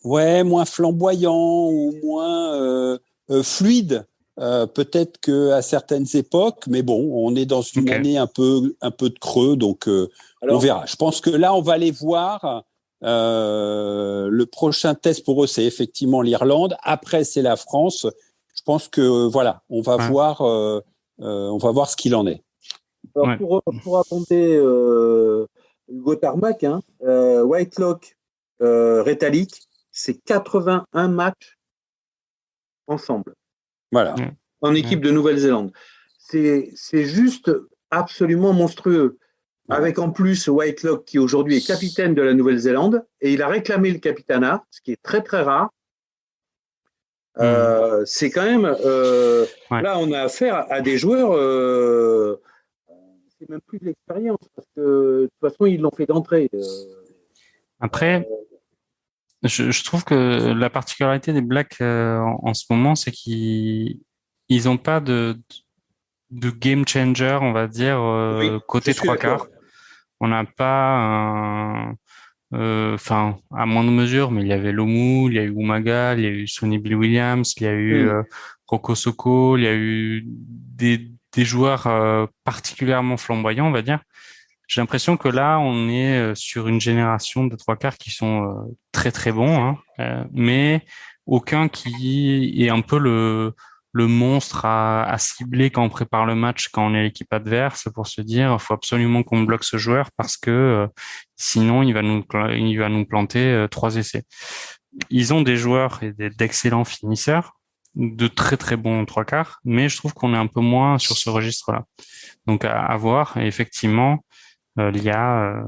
[SPEAKER 4] moins flamboyants ou moins fluides. Peut-être que à certaines époques, mais bon, on est dans une année un peu de creux, donc on verra. Je pense que là, on va les voir. Le prochain test pour eux, c'est effectivement l'Irlande. Après, c'est la France. Je pense que voilà, on va voir ce qu'il en est.
[SPEAKER 3] Alors pour abonder Hugo Tarmac, Whitelock, Retallick, c'est 81 matchs ensemble.
[SPEAKER 4] Voilà.
[SPEAKER 3] En équipe de Nouvelle-Zélande. C'est juste absolument monstrueux. Avec en plus Whitelock qui aujourd'hui est capitaine de la Nouvelle-Zélande et il a réclamé le capitanat, ce qui est très très rare. C'est quand même là on a affaire à des joueurs c'est même plus de l'expérience parce que de toute façon ils l'ont fait d'entrée.
[SPEAKER 1] Après, je trouve que la particularité des Blacks en ce moment, c'est qu'ils n'ont pas de game changer, on va dire, côté trois quarts. On n'a pas à moindre mesure, mais il y avait Lomu, il y a eu Umaga, il y a eu Sonny Bill Williams, il y a eu Roko Soko, il y a eu des joueurs particulièrement flamboyants, on va dire. J'ai l'impression que là, on est sur une génération de trois quarts qui sont très très bons, mais aucun qui est un peu le monstre à cibler quand on prépare le match, quand on est l'équipe adverse, pour se dire, il faut absolument qu'on bloque ce joueur parce que sinon il va nous planter 3 essais. Ils ont des joueurs et d'excellents finisseurs. de très très bons trois quarts, mais je trouve qu'on est un peu moins sur ce registre-là. Donc à voir. Et effectivement, il y a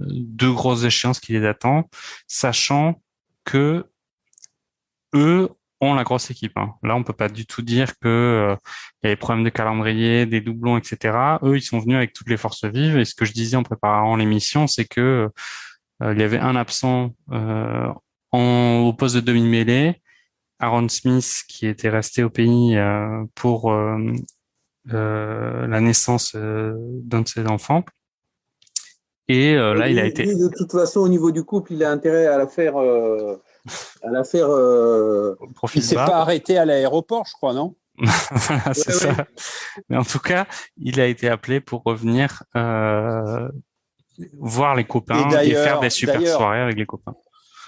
[SPEAKER 1] deux grosses échéances qui les attendent, sachant que eux ont la grosse équipe. Hein. Là, on peut pas du tout dire que il y a des problèmes de calendrier, des doublons, etc. Eux, ils sont venus avec toutes les forces vives. Et ce que je disais en préparant l'émission, c'est que il y avait un absent au poste de demi-mêlée, Aaron Smith, qui était resté au pays pour la naissance d'un de ses enfants. Et là, il a été.
[SPEAKER 3] Lui, de toute façon, au niveau du couple, il a intérêt à la faire.
[SPEAKER 4] Il s'est pas arrêté à l'aéroport, je crois, non?
[SPEAKER 1] C'est ça. Ouais. Mais en tout cas, il a été appelé pour revenir voir les copains et faire des super soirées avec les copains.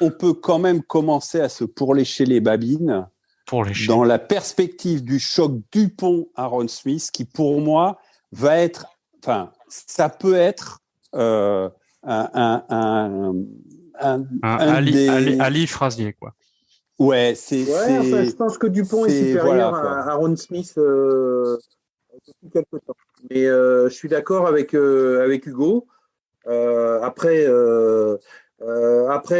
[SPEAKER 4] On peut quand même commencer à se pourlécher les babines dans la perspective du choc Dupont-Aaron Smith, qui pour moi va être, enfin, ça peut être
[SPEAKER 1] Ali Frazier, quoi.
[SPEAKER 4] Ouais,
[SPEAKER 3] enfin, je pense que Dupont est supérieur à Aaron Smith depuis quelque temps. Mais je suis d'accord avec Hugo. Après,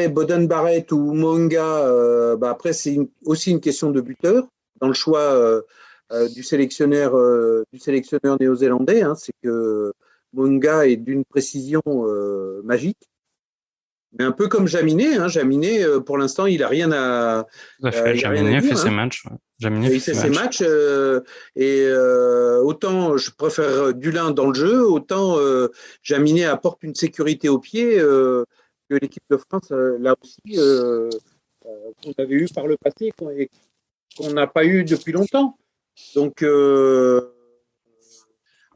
[SPEAKER 3] Boden Barrett ou Monga, après c'est aussi une question de buteur dans le choix du sélectionneur néo-zélandais. Hein, c'est que Monga est d'une précision magique. Mais un peu comme Jaminet. Hein, Jaminet, pour l'instant, il n'a rien à.
[SPEAKER 1] Jaminet fait ses matchs.
[SPEAKER 3] Il fait ses matchs. Autant je préfère Dulin dans le jeu, autant Jaminet apporte une sécurité au pied que l'équipe de France, là aussi, qu'on avait eu par le passé et qu'on n'a pas eu depuis longtemps. Donc.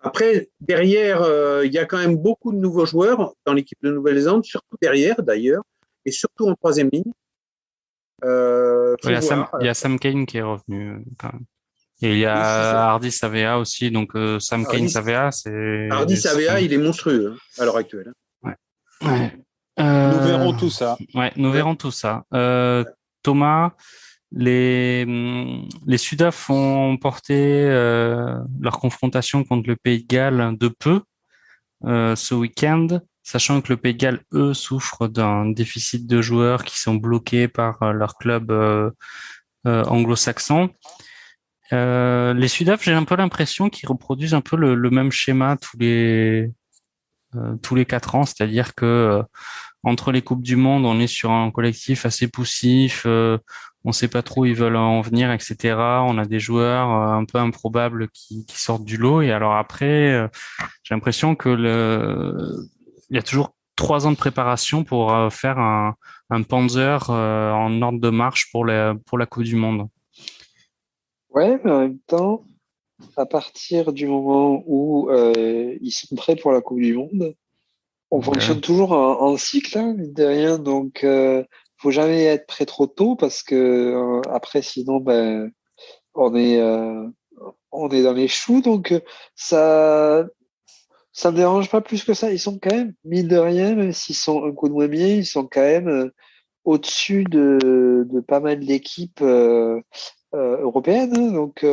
[SPEAKER 3] Après, derrière, il y a quand même beaucoup de nouveaux joueurs dans l'équipe de Nouvelle-Zélande, surtout derrière d'ailleurs, et surtout en troisième ligne.
[SPEAKER 1] Il y a Sam Cane qui est revenu quand même. Et il y a Hardy Savea aussi, donc Sam Cane Savea, c'est...
[SPEAKER 3] Hardy Savea, il est monstrueux à l'heure actuelle.
[SPEAKER 1] Ouais.
[SPEAKER 4] Nous verrons tout ça.
[SPEAKER 1] Ouais, nous verrons tout ça. Thomas, les Sudaf ont porté leur confrontation contre le Pays de Galles de peu ce week-end, sachant que le Pays de Galles, eux, souffrent d'un déficit de joueurs qui sont bloqués par leur club anglo-saxon. Les Sudaf, j'ai un peu l'impression qu'ils reproduisent un peu le même schéma tous les 4 ans, c'est-à-dire que entre les Coupes du Monde, on est sur un collectif assez poussif, on sait pas trop où ils veulent en venir, etc. On a des joueurs un peu improbables qui sortent du lot. Et alors après, j'ai l'impression que il y a toujours 3 ans de préparation pour faire un Panzer en ordre de marche pour la Coupe du Monde.
[SPEAKER 2] Ouais, mais en même temps, à partir du moment où ils sont prêts pour la Coupe du Monde, on fonctionne toujours en cycle, hein, mine de rien. Donc, faut jamais être prêt trop tôt parce que après, sinon, on est dans les choux. Donc, ça me dérange pas plus que ça. Ils sont quand même, mine de rien, même s'ils sont un coup de moins bien, ils sont quand même au-dessus de pas mal d'équipes européennes. Hein. Donc,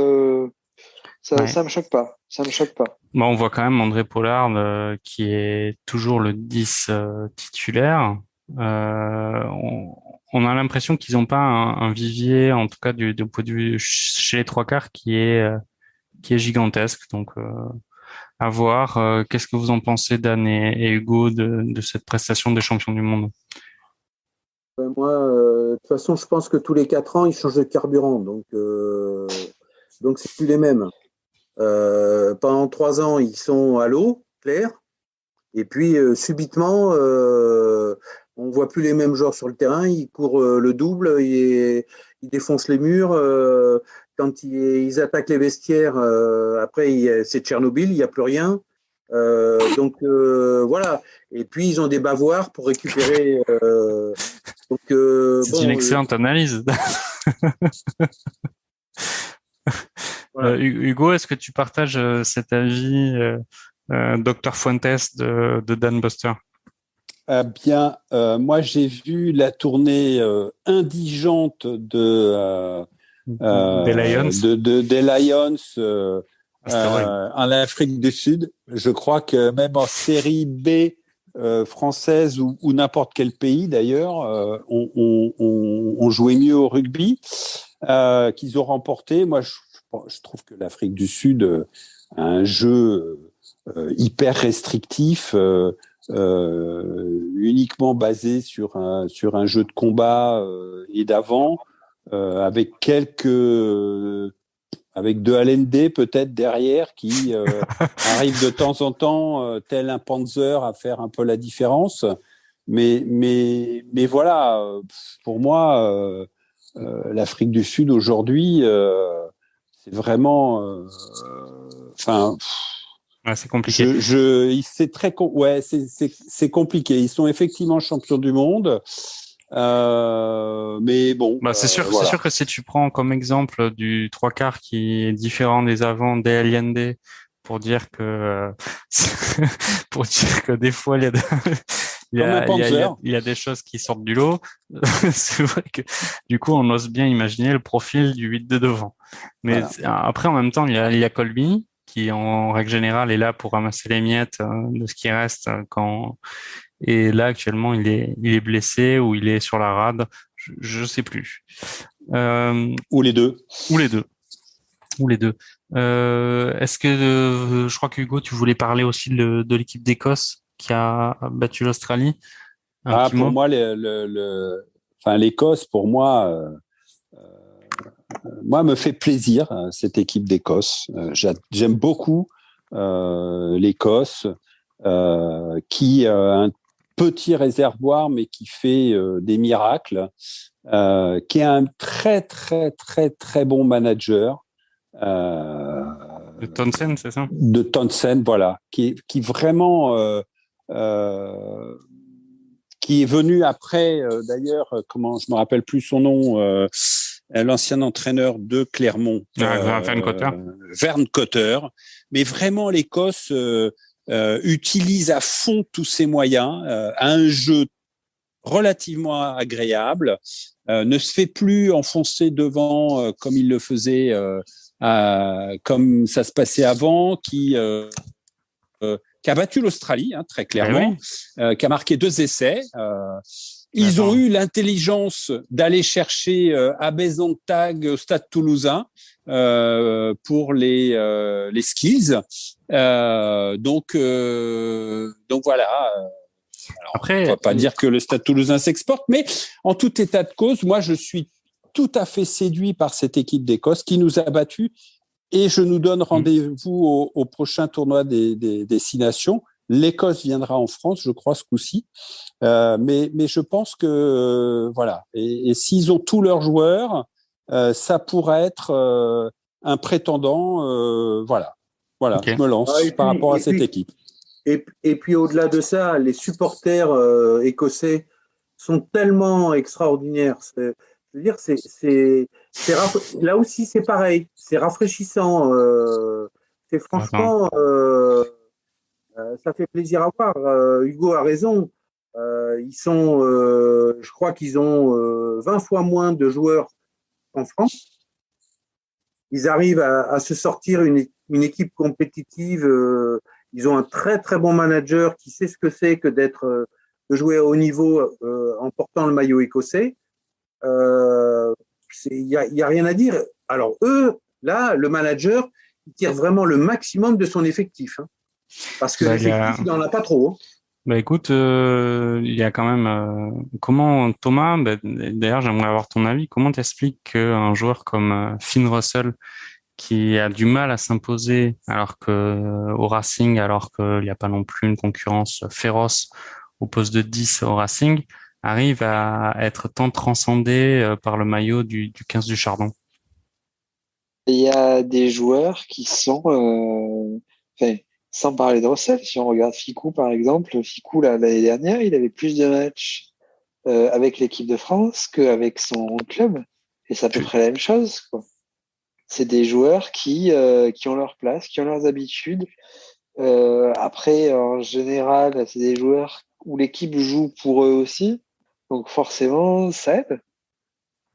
[SPEAKER 2] ça me choque pas. Ça me choque pas.
[SPEAKER 1] Bon, on voit quand même André Pollard qui est toujours le 10 titulaire. On a l'impression qu'ils n'ont pas un vivier, en tout cas du point de vue chez les trois quarts, qui est gigantesque. Donc, à voir. Qu'est-ce que vous en pensez, Dan et Hugo, de cette prestation des champions du monde?
[SPEAKER 3] Moi, de toute façon, je pense que tous les 4 ans, ils changent de carburant. Donc c'est plus les mêmes. Pendant 3 ans, ils sont à l'eau, clair. Et puis, subitement, on voit plus les mêmes joueurs sur le terrain. Ils courent le double, ils défoncent les murs. Quand ils attaquent les vestiaires, après, c'est Tchernobyl, il n'y a plus rien. Voilà. Et puis, ils ont des bavoirs pour récupérer.
[SPEAKER 1] C'est une excellente analyse. Voilà. Hugo, est-ce que tu partages cet avis Dr Fuentes de Dan Buster?
[SPEAKER 4] Moi j'ai vu la tournée indigente de
[SPEAKER 1] Des Lions.
[SPEAKER 4] Des Lions
[SPEAKER 1] Astéroïde.
[SPEAKER 4] en Afrique du Sud. Je crois que même en série B française ou n'importe quel pays d'ailleurs, on jouait mieux au rugby qu'ils ont remporté. Moi, je trouve que l'Afrique du Sud a un jeu hyper restrictif, uniquement basé sur un jeu de combat et d'avant, avec de Allende peut-être derrière qui arrive de temps en temps, tel un Panzer, à faire un peu la différence. Mais voilà, pour moi, l'Afrique du Sud aujourd'hui, c'est vraiment, enfin.
[SPEAKER 1] Ouais, c'est compliqué.
[SPEAKER 4] C'est compliqué. Ils sont effectivement champions du monde, mais bon.
[SPEAKER 1] C'est sûr,
[SPEAKER 4] voilà.
[SPEAKER 1] c'est sûr que si tu prends comme exemple du trois quarts qui est différent des avants des Allende, pour dire que pour dire que des fois il y a il y a des choses qui sortent du lot. C'est vrai que du coup on ose bien imaginer le profil du 8 de devant. Mais voilà. Après en même temps il y a Colby qui en règle générale est là pour ramasser les miettes de ce qui reste quand. Et là, actuellement, il est blessé ou il est sur la rade. Je sais plus.
[SPEAKER 4] Ou les deux.
[SPEAKER 1] Ou les deux. Est-ce que, je crois que Hugo, tu voulais parler aussi de l'équipe d'Écosse qui a battu l'Australie?
[SPEAKER 4] Pour moi, l'Écosse, pour moi, me fait plaisir, cette équipe d'Écosse. J'aime beaucoup l'Écosse, qui a un petit réservoir, mais qui fait des miracles, qui est un très, très, très, très bon manager.
[SPEAKER 1] De Townsend, c'est ça?
[SPEAKER 4] De Townsend, voilà. Qui vraiment... qui est venu après, d'ailleurs, je me rappelle plus son nom, l'ancien entraîneur de Clermont. Vern Cotter. Mais vraiment, l'Écosse utilise à fond tous ses moyens, a un jeu relativement agréable, ne se fait plus enfoncer devant comme il le faisait, comme ça se passait avant, qui a battu l'Australie, très clairement, qui a marqué 2 essais. Ils ont eu l'intelligence d'aller chercher Abezantag au Stade Toulousain pour les skills. Donc voilà. Alors, après, on ne va pas dire que le Stade Toulousain s'exporte, mais en tout état de cause, moi, je suis tout à fait séduit par cette équipe d'Écosse qui nous a battus. Et je nous donne rendez-vous au prochain tournoi des 6 nations. L'Écosse viendra en France, je crois, ce coup-ci. Mais je pense que voilà. Et s'ils ont tous leurs joueurs, ça pourrait être un prétendant. Voilà. Okay. Je me lance par rapport à cette équipe.
[SPEAKER 3] Et puis au-delà de ça, les supporters écossais sont tellement extraordinaires. Je veux dire, là aussi, c'est pareil. C'est rafraîchissant. C'est franchement, ça fait plaisir à voir. Hugo a raison. Je crois qu'ils ont 20 fois moins de joueurs qu'en France. Ils arrivent à se sortir une équipe compétitive. Ils ont un très, très bon manager qui sait ce que c'est que de jouer à haut niveau en portant le maillot écossais. Il y a rien à dire. Alors eux, là, le manager, il tire vraiment le maximum de son effectif, parce que l'effectif, il n'en a pas trop.
[SPEAKER 1] Écoute, il y a quand même. Comment Thomas, d'ailleurs, j'aimerais avoir ton avis. Comment t'expliques qu'un joueur comme Finn Russell, qui a du mal à s'imposer, au Racing, alors qu'il n'y a pas non plus une concurrence féroce au poste de 10 au Racing, arrive à être tant transcendé par le maillot du 15 du Chardon?
[SPEAKER 2] Il y a des joueurs qui sont, sans parler de Russell, si on regarde Ficou par exemple, Ficou l'année dernière, il avait plus de matchs avec l'équipe de France qu'avec son club, et c'est à peu près la même chose, quoi. C'est des joueurs qui ont leur place, qui ont leurs habitudes. Après, en général, c'est des joueurs où l'équipe joue pour eux aussi. Donc forcément, ça aide.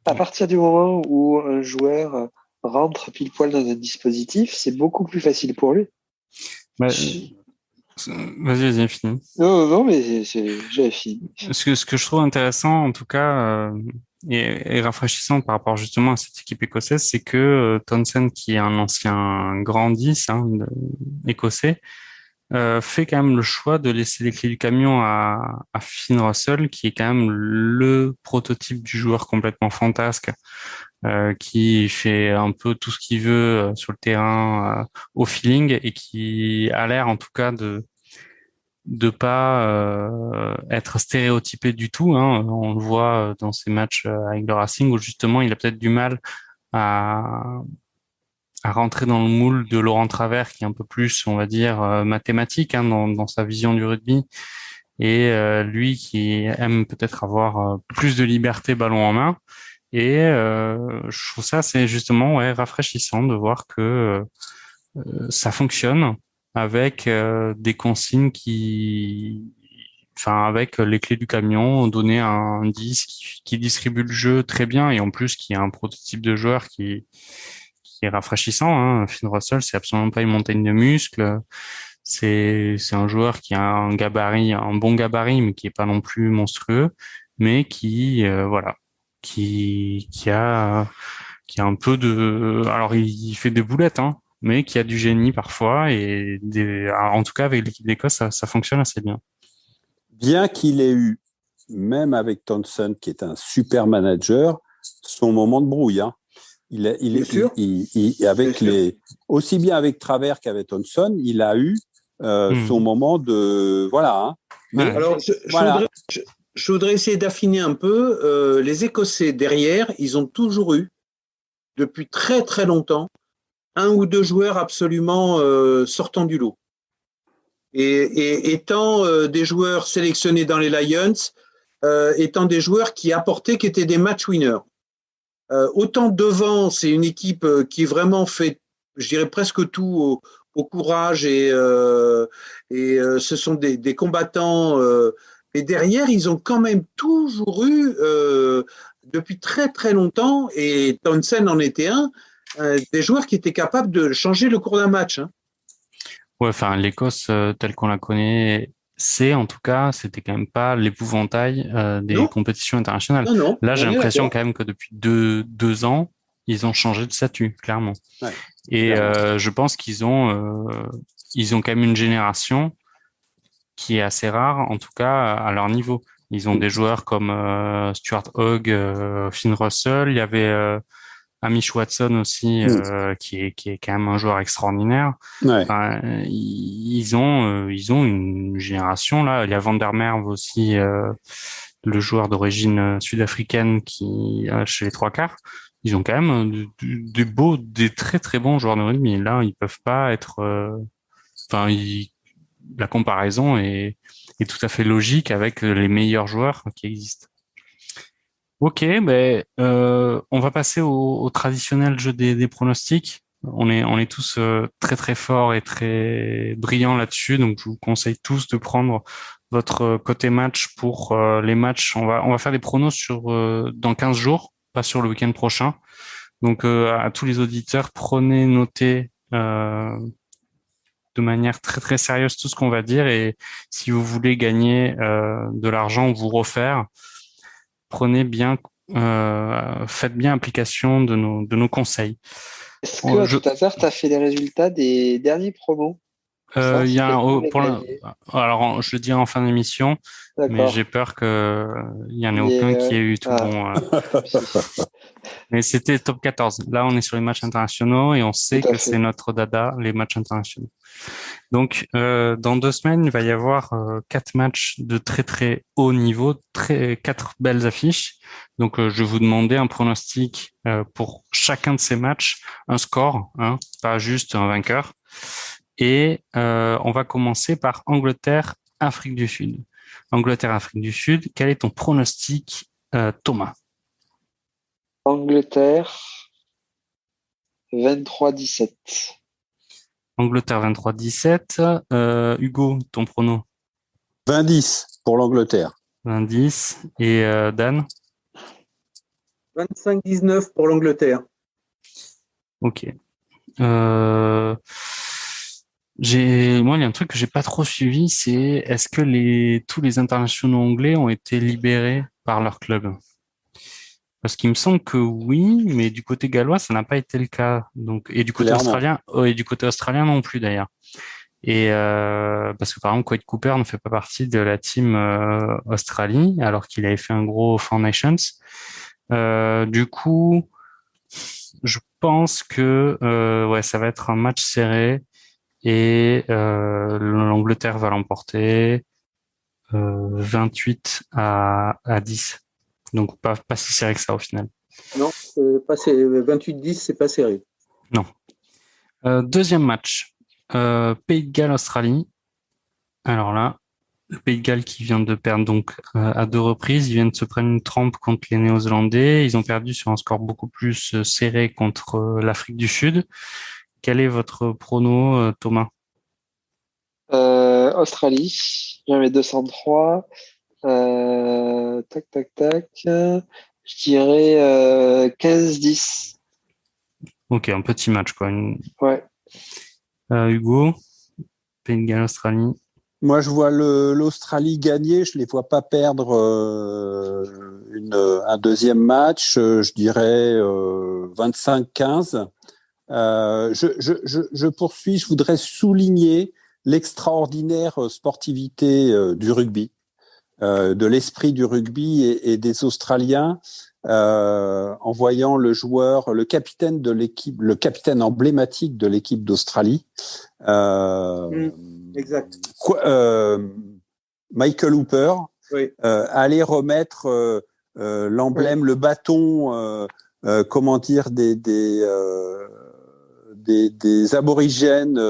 [SPEAKER 2] À partir du moment où un joueur rentre pile poil dans un dispositif, c'est beaucoup plus facile pour lui.
[SPEAKER 1] Bah, vas-y, fini.
[SPEAKER 2] Non, mais j'avais fini.
[SPEAKER 1] Ce que je trouve intéressant, en tout cas, et rafraîchissant par rapport justement à cette équipe écossaise, c'est que Townsend, qui est un ancien grand 10 écossais, fait quand même le choix de laisser les clés du camion à Finn Russell, qui est quand même le prototype du joueur complètement fantasque, qui fait un peu tout ce qu'il veut sur le terrain au feeling et qui a l'air en tout cas de pas être stéréotypé du tout, hein. On le voit dans ses matchs avec le Racing où justement il a peut-être du mal à rentrer dans le moule de Laurent Travers, qui est un peu plus, on va dire, mathématique, hein, dans sa vision du rugby, et lui qui aime peut-être avoir plus de liberté ballon en main. Et je trouve ça, c'est justement rafraîchissant de voir que ça fonctionne avec des consignes avec les clés du camion, donner un 10 qui distribue le jeu très bien et en plus qui est un prototype de joueur qui est rafraîchissant, hein. Finn Russell, c'est absolument pas une montagne de muscles. C'est un joueur qui a un gabarit, un bon gabarit, mais qui est pas non plus monstrueux, mais qui a un peu de, alors il fait des boulettes, hein, mais qui a du génie parfois alors, en tout cas avec l'équipe d'Écosse, ça fonctionne assez bien.
[SPEAKER 4] Bien qu'il ait eu, même avec Townsend, qui est un super manager, son moment de brouille, hein. Aussi bien avec Travers qu'avec Townsend, il a eu son moment de voilà. Hein.
[SPEAKER 3] Mais alors, je voudrais essayer d'affiner un peu. Les Écossais derrière, ils ont toujours eu, depuis très très longtemps, un ou deux joueurs absolument sortant du lot. Et étant des joueurs sélectionnés dans les Lions, étant des joueurs qui apportaient, qui étaient des match winners. Autant devant, c'est une équipe qui vraiment fait, je dirais presque tout au courage et ce sont des combattants. Et derrière, ils ont quand même toujours eu, depuis très très longtemps, et Townsend en était un, des joueurs qui étaient capables de changer le cours d'un match. Hein.
[SPEAKER 1] Ouais, enfin, l'Écosse, telle qu'on la connaît, en tout cas, c'était quand même pas l'épouvantail des compétitions internationales.
[SPEAKER 3] Non,
[SPEAKER 1] là, j'ai l'impression quand même que depuis deux ans, ils ont changé de statut, clairement.
[SPEAKER 4] Ouais,
[SPEAKER 1] et je pense qu'ils ont quand même une génération qui est assez rare, en tout cas à leur niveau. Ils ont des joueurs comme Stuart Hogg, Finn Russell. Il y avait Amish Watson aussi, qui est quand même un joueur extraordinaire.
[SPEAKER 4] Ouais.
[SPEAKER 1] Enfin, ils ont une génération là. Il y a Van der Merwe aussi, le joueur d'origine sud-africaine qui chez les trois quarts. Ils ont quand même des très très bons joueurs de rugby. Là, ils peuvent pas être. La comparaison est tout à fait logique avec les meilleurs joueurs qui existent. Ok, on va passer au traditionnel jeu des pronostics. On est tous très très forts et très brillants là-dessus, donc je vous conseille tous de prendre votre côté match pour les matchs. On va faire des pronos dans 15 jours, pas sur le week-end prochain. Donc à tous les auditeurs, notez de manière très très sérieuse tout ce qu'on va dire, et si vous voulez gagner de l'argent ou vous refaire, faites bien application de nos conseils.
[SPEAKER 2] Est-ce que, à tout hasard, tu as fait les résultats des derniers promos?
[SPEAKER 1] Alors, je le dirai en fin d'émission, mais j'ai peur qu'il y en ait aucun qui ait eu tout bon. Mais c'était top 14. Là, on est sur les matchs internationaux et on sait que c'est notre dada, les matchs internationaux. Donc, dans 2 semaines, il va y avoir 4 matchs de très très haut niveau, 4 belles affiches. Donc, je vais vous demander un pronostic pour chacun de ces matchs, un score, hein, pas juste un vainqueur. Et on va commencer par Angleterre-Afrique du Sud. Angleterre-Afrique du Sud, quel est ton pronostic, Thomas?
[SPEAKER 2] Angleterre 23-17.
[SPEAKER 1] Angleterre 23-17. Hugo, ton prono?
[SPEAKER 4] 20-10 pour l'Angleterre.
[SPEAKER 1] 20-10. Et Dan?
[SPEAKER 3] 25-19 pour l'Angleterre.
[SPEAKER 1] Ok. Moi, il y a un truc que j'ai pas trop suivi, c'est est-ce que tous les internationaux anglais ont été libérés par leur club? Parce qu'il me semble que oui, mais du côté gallois, ça n'a pas été le cas. Donc, et du côté
[SPEAKER 4] Clairement.
[SPEAKER 1] australien, et du côté australien non plus d'ailleurs. Et parce que par exemple, Quade Cooper ne fait pas partie de la team Australie, alors qu'il avait fait un gros Four Nations. Du coup, je pense que ouais, ça va être un match serré et l'Angleterre va l'emporter 28 à 10. Donc pas si serré que ça au final.
[SPEAKER 3] Non, 28-10, c'est pas serré.
[SPEAKER 1] Non. Deuxième match, Pays de Galles-Australie. Alors là, le Pays de Galles qui vient de perdre donc à 2 reprises, ils viennent de se prendre une trempe contre les Néo-Zélandais. Ils ont perdu sur un score beaucoup plus serré contre l'Afrique du Sud. Quel est votre prono, Thomas?
[SPEAKER 2] Australie, j'avais 203. Tac, tac, tac. Je dirais 15-10.
[SPEAKER 1] Ok, un petit match quoi.
[SPEAKER 2] Ouais.
[SPEAKER 1] Hugo, Pays de Galles, Australie.
[SPEAKER 4] Moi, je vois l'Australie gagner. Je les vois pas perdre un deuxième match. Je dirais 25-15. Je poursuis. Je voudrais souligner l'extraordinaire sportivité du rugby, de l'esprit du rugby et des Australiens. En voyant le capitaine de l'équipe, le capitaine emblématique de l'équipe d'Australie.
[SPEAKER 3] Exact.
[SPEAKER 4] Michael Hooper,
[SPEAKER 3] Oui.
[SPEAKER 4] aller remettre l'emblème, le bâton, comment dire, des aborigènes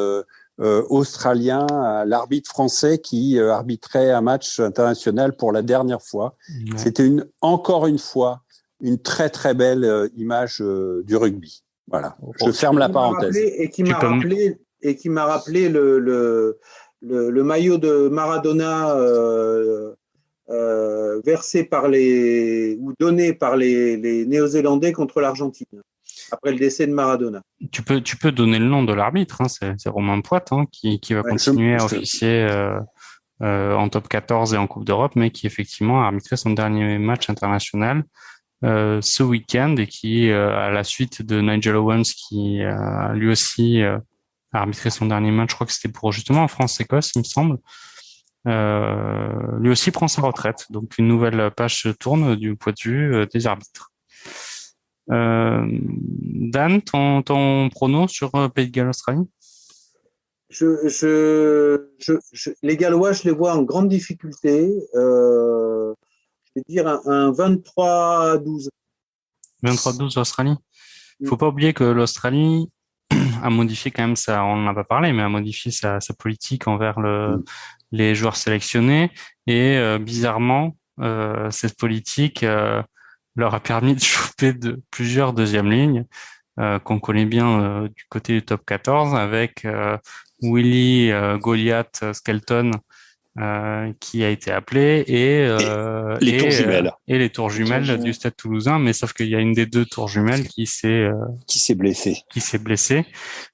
[SPEAKER 4] australiens à l'arbitre français qui arbitrait un match international pour la dernière fois. Ouais. C'était encore une fois une très très belle image du rugby. Voilà. Je ferme la parenthèse.
[SPEAKER 3] Et qui m'a rappelé le maillot de Maradona versé ou donné par les Néo-Zélandais contre l'Argentine après le décès de Maradona.
[SPEAKER 1] Tu peux donner le nom de l'arbitre, hein, c'est Romain Poite qui va continuer à officier en top 14 et en Coupe d'Europe, mais qui effectivement a arbitré son dernier match international ce week-end et qui, à la suite de Nigel Owens, qui lui aussi a arbitré son dernier match, je crois que c'était pour justement France-Écosse, il me semble, lui aussi prend sa retraite. Donc une nouvelle page se tourne du point de vue des arbitres. Dan, ton prono sur Pays de Galles Australie?
[SPEAKER 3] Les Gallois, je les vois en grande difficulté. Je vais dire un 23-12.
[SPEAKER 1] 23-12 Australie. Il faut pas oublier que l'Australie a modifié quand même on n'en a pas parlé, mais a modifié sa politique envers les joueurs sélectionnés et bizarrement, cette politique leur a permis de choper plusieurs deuxièmes lignes qu'on connaît bien du côté du top 14 avec Willy Goliath Skelton qui a été appelé et
[SPEAKER 4] tours jumelles
[SPEAKER 1] et les tours jumelles du Stade Toulousain, mais sauf qu'il y a une des deux tours jumelles qui s'est blessée.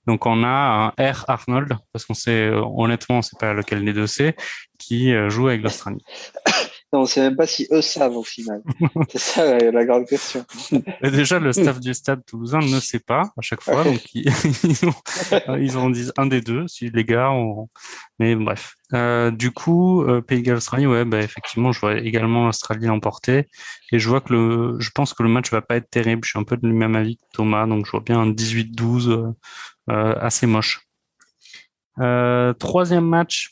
[SPEAKER 1] Donc on a un R Arnold parce qu'on sait honnêtement on sait pas lequel des deux c'est qui joue avec l'Australie.
[SPEAKER 2] Non, on ne sait même pas si eux savent au final. C'est ça la grande question.
[SPEAKER 1] Et déjà, le staff du Stade Toulousain ne sait pas à chaque fois, donc ils en disent un des deux, si les gars ont... Mais bref. Du coup, Pays de Galles Australie, ouais, bah effectivement, je vois également l'Australie l'emporter, et je vois que je pense que le match va pas être terrible. Je suis un peu du même avis que Thomas, donc je vois bien un 18-12 assez moche. Troisième match.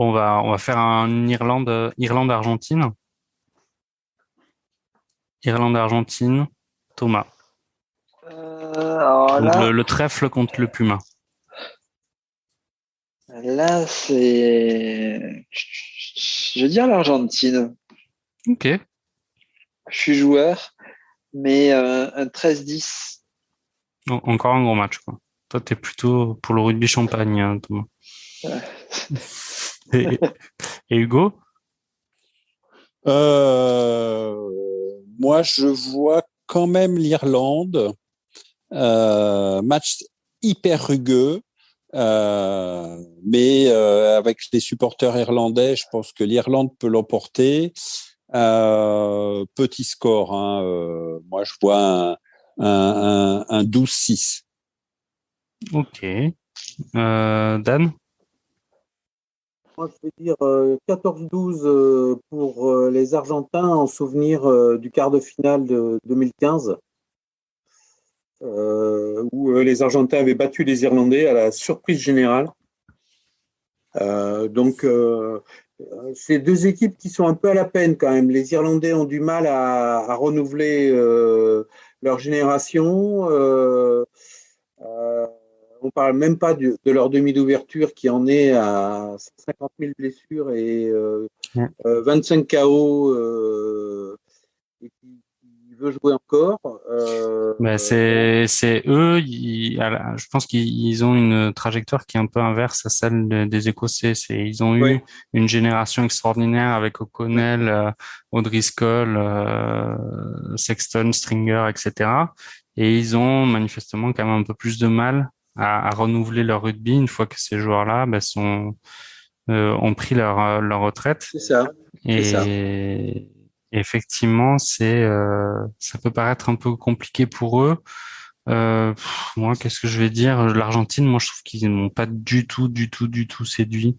[SPEAKER 1] On va faire un Irlande-Argentine. Irlande-Argentine, Thomas.
[SPEAKER 2] Alors là,
[SPEAKER 1] le trèfle contre le Puma.
[SPEAKER 2] Là, c'est... Je veux dire l'Argentine.
[SPEAKER 1] Ok.
[SPEAKER 2] Je suis joueur, mais un 13-10.
[SPEAKER 1] Encore un gros match, quoi. Toi, t'es plutôt pour le rugby champagne, hein, Thomas. Et Hugo?
[SPEAKER 4] Moi, moi, je vois quand même l'Irlande. Match hyper rugueux. Mais avec les supporters irlandais, je pense que l'Irlande peut l'emporter. Petit score, hein, moi je vois un 12-6.
[SPEAKER 1] Ok. Dan?
[SPEAKER 3] Moi, je vais dire 14-12 pour les Argentins en souvenir du quart de finale de 2015, où les Argentins avaient battu les Irlandais à la surprise générale. Donc, c'est deux équipes qui sont un peu à la peine quand même. Les Irlandais ont du mal à renouveler leur génération. On parle même pas de leur demi d'ouverture qui en est à 50 000 blessures et 25 KO et qui veut jouer encore.
[SPEAKER 1] C'est eux. Je pense qu'ils ont une trajectoire qui est un peu inverse à celle des Écossais. Ils ont eu une génération extraordinaire avec O'Connell, O'Driscoll, Sexton, Stringer, etc. Et ils ont manifestement quand même un peu plus de mal à renouveler leur rugby une fois que ces joueurs-là ont pris leur retraite.
[SPEAKER 3] C'est ça.
[SPEAKER 1] Et effectivement, ça peut paraître un peu compliqué pour eux. Moi, qu'est-ce que je vais dire? L'Argentine, moi, je trouve qu'ils m'ont pas du tout séduit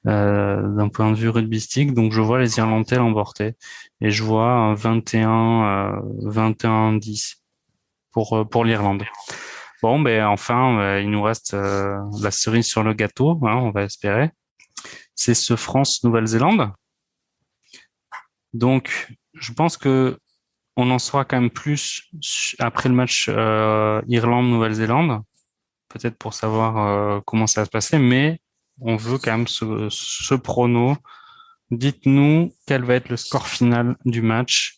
[SPEAKER 1] d'un point de vue rugbystique. Donc, je vois les Irlandais l'emporter et je vois un 21-10 pour l'Irlande. Bon, ben enfin, il nous reste la cerise sur le gâteau, hein, on va espérer. C'est ce France-Nouvelle-Zélande. Donc, je pense que on en saura quand même plus après le match Irlande-Nouvelle-Zélande, peut-être pour savoir comment ça va se passer, mais on veut quand même ce prono. Dites-nous quel va être le score final du match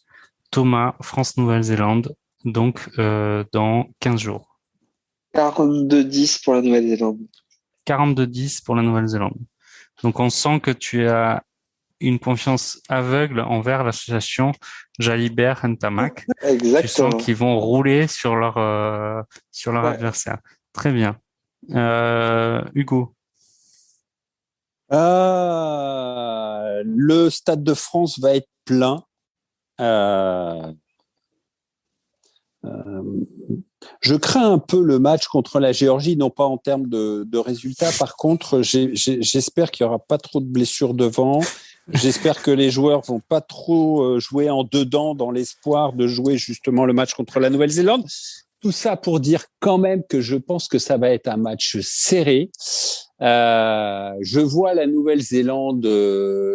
[SPEAKER 1] Thomas, France-Nouvelle-Zélande, donc dans 15 jours.
[SPEAKER 2] 42-10 pour la Nouvelle-Zélande.
[SPEAKER 1] 42-10 pour la Nouvelle-Zélande. Donc, on sent que tu as une confiance aveugle envers l'association Jalibert Ntamak.
[SPEAKER 2] Exactement.
[SPEAKER 1] Tu sens qu'ils vont rouler sur leur adversaire. Très bien. Hugo.
[SPEAKER 4] Le Stade de France va être plein. Je crains un peu le match contre la Géorgie, non pas en termes de résultats. Par contre, j'espère qu'il n'y aura pas trop de blessures devant. J'espère que les joueurs vont pas trop jouer en dedans dans l'espoir de jouer justement le match contre la Nouvelle-Zélande. Tout ça pour dire quand même que je pense que ça va être un match serré. Je vois la Nouvelle-Zélande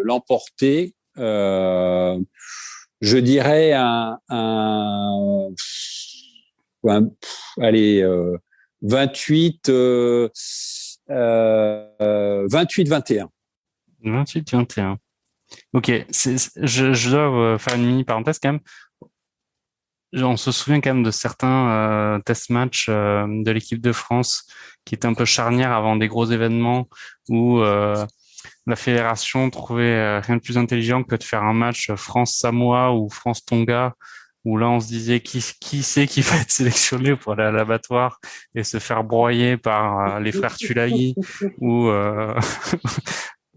[SPEAKER 4] l'emporter. Je dirais allez, 28, 28-21.
[SPEAKER 1] 28-21. Ok, je dois faire une mini parenthèse quand même. On se souvient quand même de certains test matchs de l'équipe de France qui étaient un peu charnières avant des gros événements où la fédération trouvait rien de plus intelligent que de faire un match France-Samoa ou France-Tonga où là on se disait qui c'est qui va être sélectionné pour aller à l'abattoir et se faire broyer par les frères Tulayi ou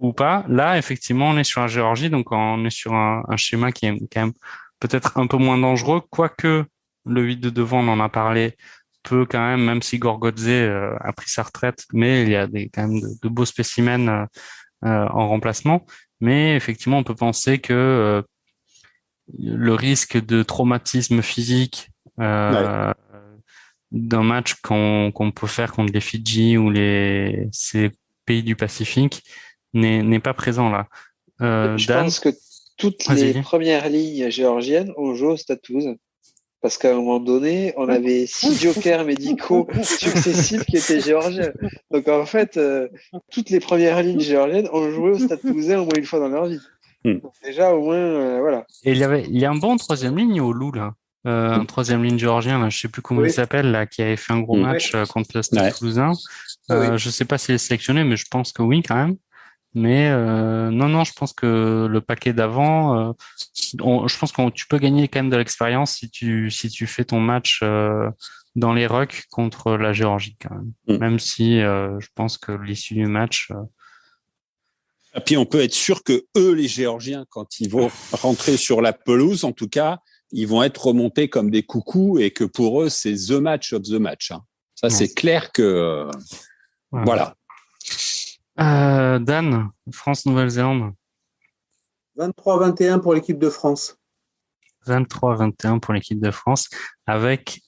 [SPEAKER 1] ou pas. Là, effectivement, on est sur la Géorgie, donc on est sur un schéma qui est quand même peut-être un peu moins dangereux, quoique le 8 de devant, on en a parlé, peut quand même si Gorgodze a pris sa retraite, mais il y a quand même de beaux spécimens en remplacement. Mais effectivement, on peut penser que le risque de traumatisme physique d'un match qu'on peut faire contre les Fidji ou ces pays du Pacifique n'est pas présent là.
[SPEAKER 2] Je
[SPEAKER 1] Dan,
[SPEAKER 2] pense que toutes les premières lignes géorgiennes ont joué au Stade Toulousain. Parce qu'à un moment donné, on avait 6 jokers médicaux successifs qui étaient géorgiens. Donc en fait, toutes les premières lignes géorgiennes ont joué au Stade Toulousain au moins une fois dans leur vie. Donc, déjà, au moins, voilà.
[SPEAKER 1] Et il y a un bon troisième ligne au Loup, là. Un troisième ligne géorgien, là, je sais plus comment il s'appelle, là, qui avait fait un gros match contre le Stade Toulousain. Je sais pas s'il est sélectionné, mais je pense que oui, quand même. Mais non, je pense que le paquet d'avant, je pense que tu peux gagner quand même de l'expérience si tu fais ton match dans les rucks contre la Géorgie quand même.
[SPEAKER 4] Mm.
[SPEAKER 1] Même si je pense que l'issue du match.
[SPEAKER 4] Et puis on peut être sûr que eux, les Géorgiens, quand ils vont rentrer sur la pelouse, en tout cas, ils vont être remontés comme des coucous et que pour eux, c'est the match of the match. Hein. Ça,
[SPEAKER 1] Ouais.
[SPEAKER 4] c'est clair que voilà.
[SPEAKER 1] Dan, France-Nouvelle-Zélande.
[SPEAKER 3] 23-21 pour l'équipe de France.
[SPEAKER 1] 23-21 pour l'équipe de France, avec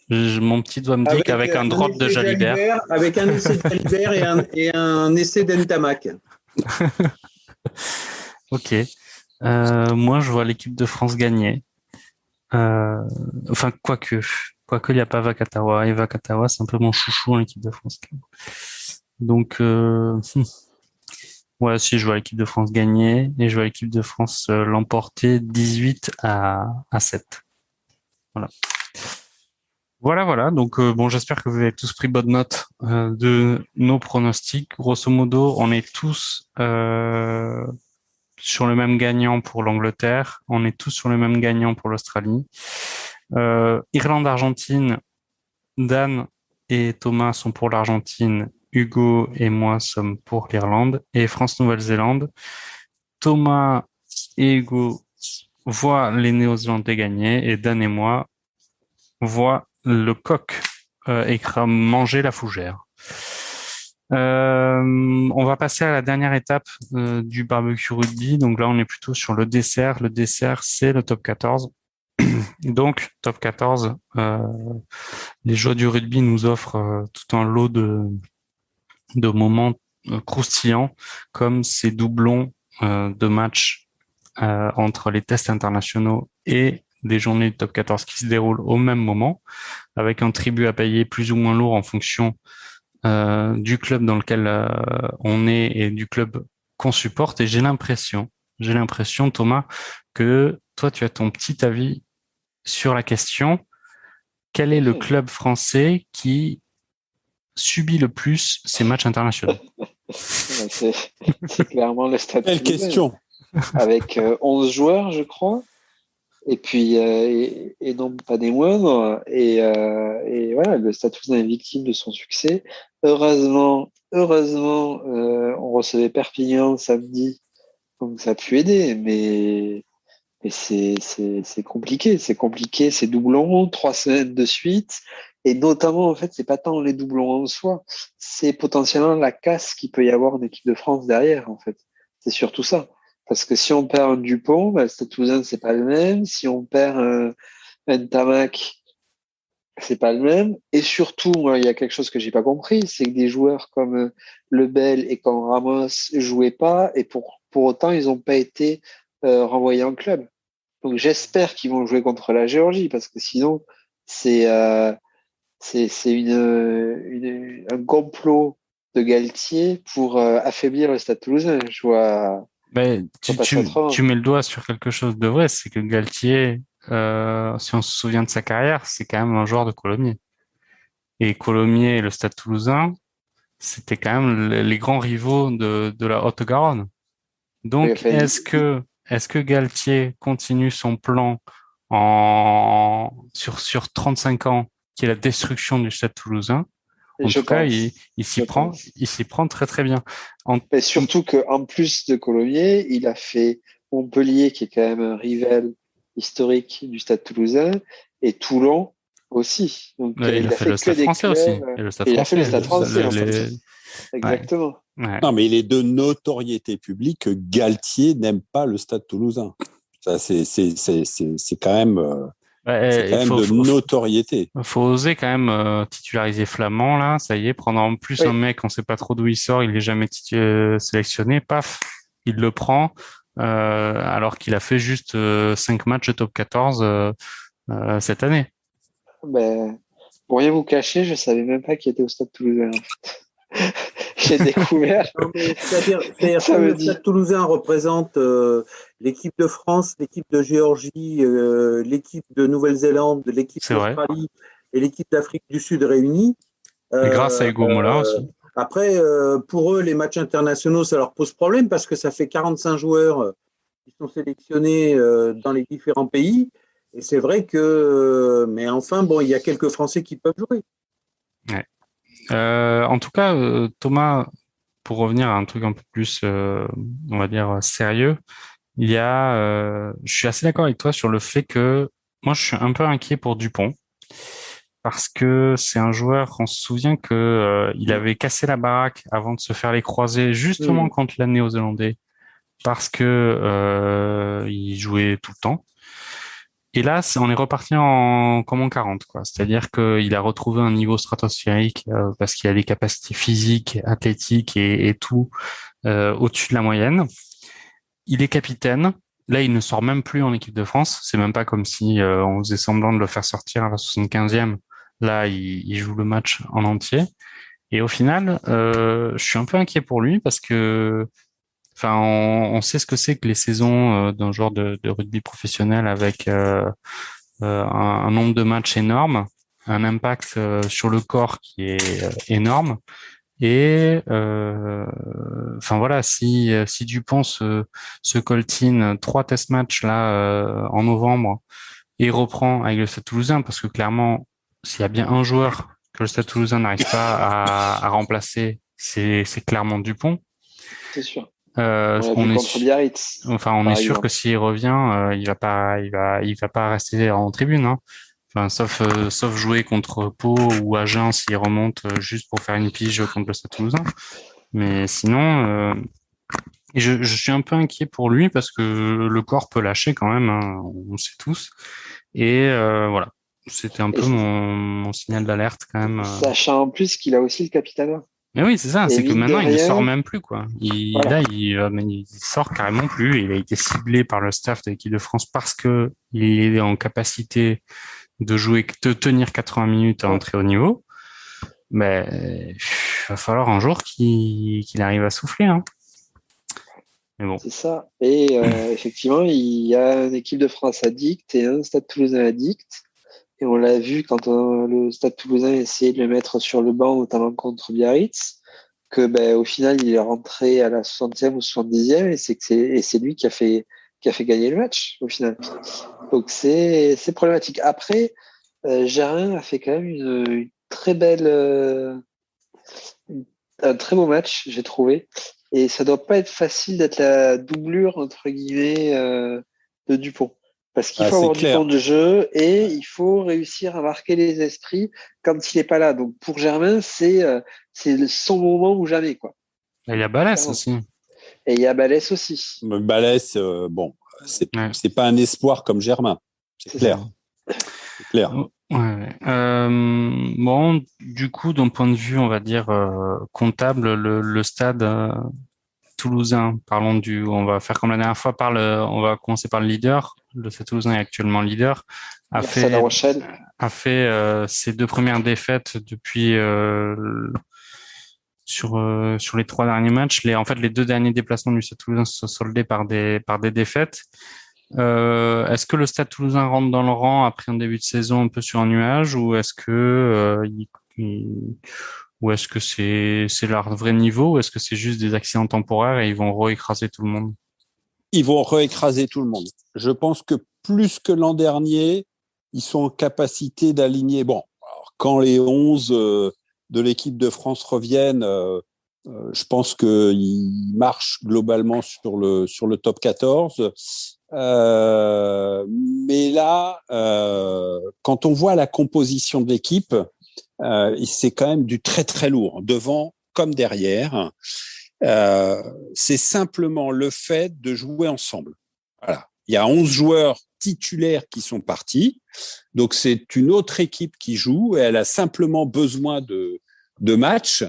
[SPEAKER 1] mon petit doigt me dit qu'avec un drop de Jalibert.
[SPEAKER 3] Avec un essai de Jalibert et un essai d'Entamac.
[SPEAKER 1] Ok. Moi, je vois l'équipe de France gagner. Enfin, quoique il n'y a pas Vakatawa. Et Vakatawa, c'est un peu mon chouchou en équipe de France. Donc, ouais, si je vois l'équipe de France gagner et je vois l'équipe de France l'emporter 18-7. Voilà. Donc, bon, j'espère que vous avez tous pris bonne note de nos pronostics. Grosso modo, on est tous sur le même gagnant pour l'Angleterre. On est tous sur le même gagnant pour l'Australie. Irlande-Argentine, Dan et Thomas sont pour l'Argentine. Hugo et moi sommes pour l'Irlande. Et France-Nouvelle-Zélande, Thomas et Hugo voient les Néo-Zélandais gagner et Dan et moi voient le coq manger la fougère. On va passer à la dernière étape du barbecue rugby. Donc là, on est plutôt sur le dessert. Le dessert, c'est le top 14. Donc, top 14, les joies du rugby nous offrent tout un lot de moments croustillants, comme ces doublons de matchs entre les tests internationaux et des journées du top 14 qui se déroulent au même moment, avec un tribut à payer plus ou moins lourd en fonction du club dans lequel on est et du club qu'on supporte. Et j'ai l'impression, Thomas, que toi, tu as ton petit avis sur la question. Quel est le club français qui subit le plus ces matchs internationaux?
[SPEAKER 2] C'est clairement le Stade
[SPEAKER 4] Quelle
[SPEAKER 2] Toulousain,
[SPEAKER 4] question.
[SPEAKER 2] avec 11 joueurs, je crois. Et puis, et non pas des moindres. Et voilà, le Stade Toulousain est victime de son succès. Heureusement, on recevait Perpignan samedi, donc ça a pu aider. Mais c'est compliqué. C'est compliqué, c'est doublons, 3 semaines de suite. Et notamment, en fait, c'est pas tant les doublons en soi, c'est potentiellement la casse qu'il peut y avoir en équipe de France derrière, en fait. C'est surtout ça. Parce que si on perd un Dupont, bah, le Stade Toulousain, c'est pas le même. Si on perd un Tamac, c'est pas le même. Et surtout, moi, il y a quelque chose que j'ai pas compris, c'est que des joueurs comme Lebel et comme Ramos jouaient pas, et pour autant, ils ont pas été renvoyés en club. Donc j'espère qu'ils vont jouer contre la Géorgie, parce que sinon, c'est un complot de Galtier pour affaiblir le Stade Toulousain. Je vois pas ça autrement.
[SPEAKER 1] Tu mets le doigt sur quelque chose de vrai, c'est que Galtier, si on se souvient de sa carrière, c'est quand même un joueur de Colomiers. Et Colomiers et le Stade Toulousain, c'était quand même les grands rivaux de la Haute-Garonne. Donc,
[SPEAKER 2] Oui, enfin,
[SPEAKER 1] est-ce que Galtier continue son plan sur 35 ans, qui est la destruction du Stade Toulousain? En
[SPEAKER 2] je
[SPEAKER 1] tout cas,
[SPEAKER 2] pense.
[SPEAKER 1] il s'y
[SPEAKER 2] Je
[SPEAKER 1] prend,
[SPEAKER 2] pense.
[SPEAKER 1] il s'y prend très très bien.
[SPEAKER 2] Mais surtout qu'en plus de Colomiers, il a fait Montpellier, qui est quand même un rival historique du Stade Toulousain, et Toulon aussi. Donc
[SPEAKER 1] Il a
[SPEAKER 2] il a
[SPEAKER 1] fait le
[SPEAKER 2] fait que
[SPEAKER 1] Stade
[SPEAKER 2] des
[SPEAKER 1] français aussi.
[SPEAKER 2] clubs.
[SPEAKER 1] Et le Stade
[SPEAKER 2] Et il a fait
[SPEAKER 1] français.
[SPEAKER 2] le Stade français, en fait.
[SPEAKER 1] Ouais.
[SPEAKER 2] Exactement.
[SPEAKER 1] Ouais.
[SPEAKER 4] Non, mais il est de notoriété publique que Galtier n'aime pas le Stade Toulousain. Ça, c'est quand même, c'est quand même de notoriété.
[SPEAKER 1] Faut oser quand même titulariser Flamand là. Ça y est, prendre en plus
[SPEAKER 2] Oui.
[SPEAKER 1] un mec, on sait pas trop d'où il sort, il est jamais sélectionné. Paf, il le prend. Alors qu'il a fait juste 5 matchs de top 14 cette année.
[SPEAKER 2] Ben, pour rien vous cacher, je savais même pas qu'il était au Stade Toulousain, en fait. J'ai découvert.
[SPEAKER 3] Non, mais c'est-à-dire
[SPEAKER 2] Ça
[SPEAKER 3] que
[SPEAKER 2] me
[SPEAKER 3] le
[SPEAKER 2] dit.
[SPEAKER 3] Stade Toulousain représente l'équipe de France, l'équipe de Géorgie, l'équipe de Nouvelle-Zélande, l'équipe
[SPEAKER 1] C'est vrai.
[SPEAKER 3] d'Australie et l'équipe d'Afrique du Sud réunies.
[SPEAKER 1] Et grâce à Hugo Mola aussi.
[SPEAKER 3] Après, pour eux, les matchs internationaux, ça leur pose problème parce que ça fait 45 joueurs qui sont sélectionnés dans les différents pays. Et c'est vrai que, mais enfin, bon, il y a quelques Français qui peuvent jouer.
[SPEAKER 1] Ouais. En tout cas, Thomas, pour revenir à un truc un peu plus, on va dire, sérieux, je suis assez d'accord avec toi sur le fait que moi, je suis un peu inquiet pour Dupont parce que c'est un joueur, on se souvient que il avait cassé la baraque avant de se faire les croisés justement contre les Néo-Zélandais parce que il jouait tout le temps. Et là, on est reparti comme en 40, quoi. C'est-à-dire qu'il a retrouvé un niveau stratosphérique parce qu'il a des capacités physiques, athlétiques et tout au-dessus de la moyenne. Il est capitaine. Là, il ne sort même plus en équipe de France. C'est même pas comme si on faisait semblant de le faire sortir à la 75e. Là, il joue le match en entier. Et au final, je suis un peu inquiet pour lui parce que, enfin, on sait ce que c'est que les saisons d'un joueur de rugby professionnel avec un nombre de matchs énorme, un impact sur le corps qui est énorme. Et enfin voilà, si Dupont se coltine 3 test matchs là en novembre et reprend avec le Stade Toulousain, parce que clairement, s'il y a bien un joueur que le Stade Toulousain n'arrive pas à remplacer, c'est clairement Dupont.
[SPEAKER 2] C'est sûr. On l'a vu contre Biarritz.
[SPEAKER 1] Enfin, on est sûr que s'il revient, il va pas rester en tribune, hein. Enfin, sauf jouer contre Pau ou Agen s'il remonte juste pour faire une pige contre le Stade Toulousain. Mais sinon, je suis un peu inquiet pour lui parce que le corps peut lâcher quand même, hein, on sait tous. Et voilà, c'était un peu mon signal d'alerte quand même.
[SPEAKER 2] Sachant en plus qu'il a aussi le capitana.
[SPEAKER 1] Mais oui, c'est ça,
[SPEAKER 2] Et
[SPEAKER 1] c'est que
[SPEAKER 2] mine de
[SPEAKER 1] maintenant il ne
[SPEAKER 2] rien,
[SPEAKER 1] sort même plus, quoi.
[SPEAKER 2] voilà.
[SPEAKER 1] Là, il sort carrément plus. Il a été ciblé par le staff de l'équipe de France parce que il est en capacité de jouer, de tenir 80 minutes à un très haut niveau. Mais il va falloir un jour qu'il arrive à souffler, hein. Mais bon.
[SPEAKER 2] C'est ça. Et effectivement, il y a une équipe de France addict et un Stade Toulousain addict. Et on l'a vu quand le Stade Toulousain essayait de le mettre sur le banc, notamment contre Biarritz, que au final, il est rentré à la 60e ou 70e et c'est lui qui a fait gagner le match au final. Donc c'est problématique. Après, Gérin a fait quand même une très belle, un très beau match, j'ai trouvé. Et ça doit pas être facile d'être la doublure, entre guillemets, de Dupont. Parce qu'il faut avoir du temps de jeu et il faut réussir à marquer les esprits quand il n'est pas là. Donc pour Germain, c'est son moment ou jamais, quoi.
[SPEAKER 1] Et il y a Balès aussi.
[SPEAKER 2] Et il y a Balès aussi.
[SPEAKER 4] Balès, bon, c'est pas un espoir comme Germain, c'est clair. C'est clair.
[SPEAKER 1] Ouais. Bon, du coup, d'un point de vue, on va dire comptable, le stade toulousain. On va faire comme la dernière fois. On va commencer par le leader. Le Stade Toulousain est actuellement leader. A fait ses 2 premières défaites depuis sur les 3 derniers matchs. Les 2 derniers déplacements du Stade Toulousain se sont soldés par des défaites. Est-ce que le Stade Toulousain rentre dans le rang après un début de saison un peu sur un nuage, ou est-ce que c'est leur vrai niveau, ou est-ce que c'est juste des accidents temporaires et ils vont réécraser tout le monde?
[SPEAKER 4] Ils vont réécraser tout le monde. Je pense que plus que l'an dernier, ils sont en capacité d'aligner. Bon, alors, quand les 11 de l'équipe de France reviennent, je pense qu'ils marchent globalement sur le top 14. Mais là, quand on voit la composition de l'équipe, c'est quand même du très très lourd, devant comme derrière. C'est simplement le fait de jouer ensemble. Voilà. Il y a 11 joueurs titulaires qui sont partis, donc c'est une autre équipe qui joue et elle a simplement besoin de matchs,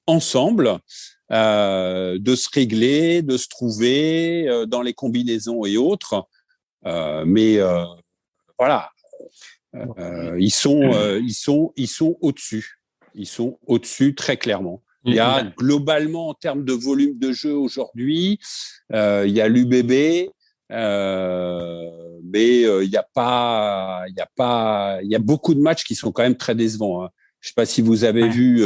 [SPEAKER 4] ensemble, de se régler, de se trouver dans les combinaisons et autres. Mais voilà, ils sont au-dessus. Ils sont au-dessus très clairement. Il y a globalement en termes de volume de jeu aujourd'hui, il y a l'UBB, mais il y a beaucoup de matchs qui sont quand même très décevants, hein. Je sais pas si vous avez vu,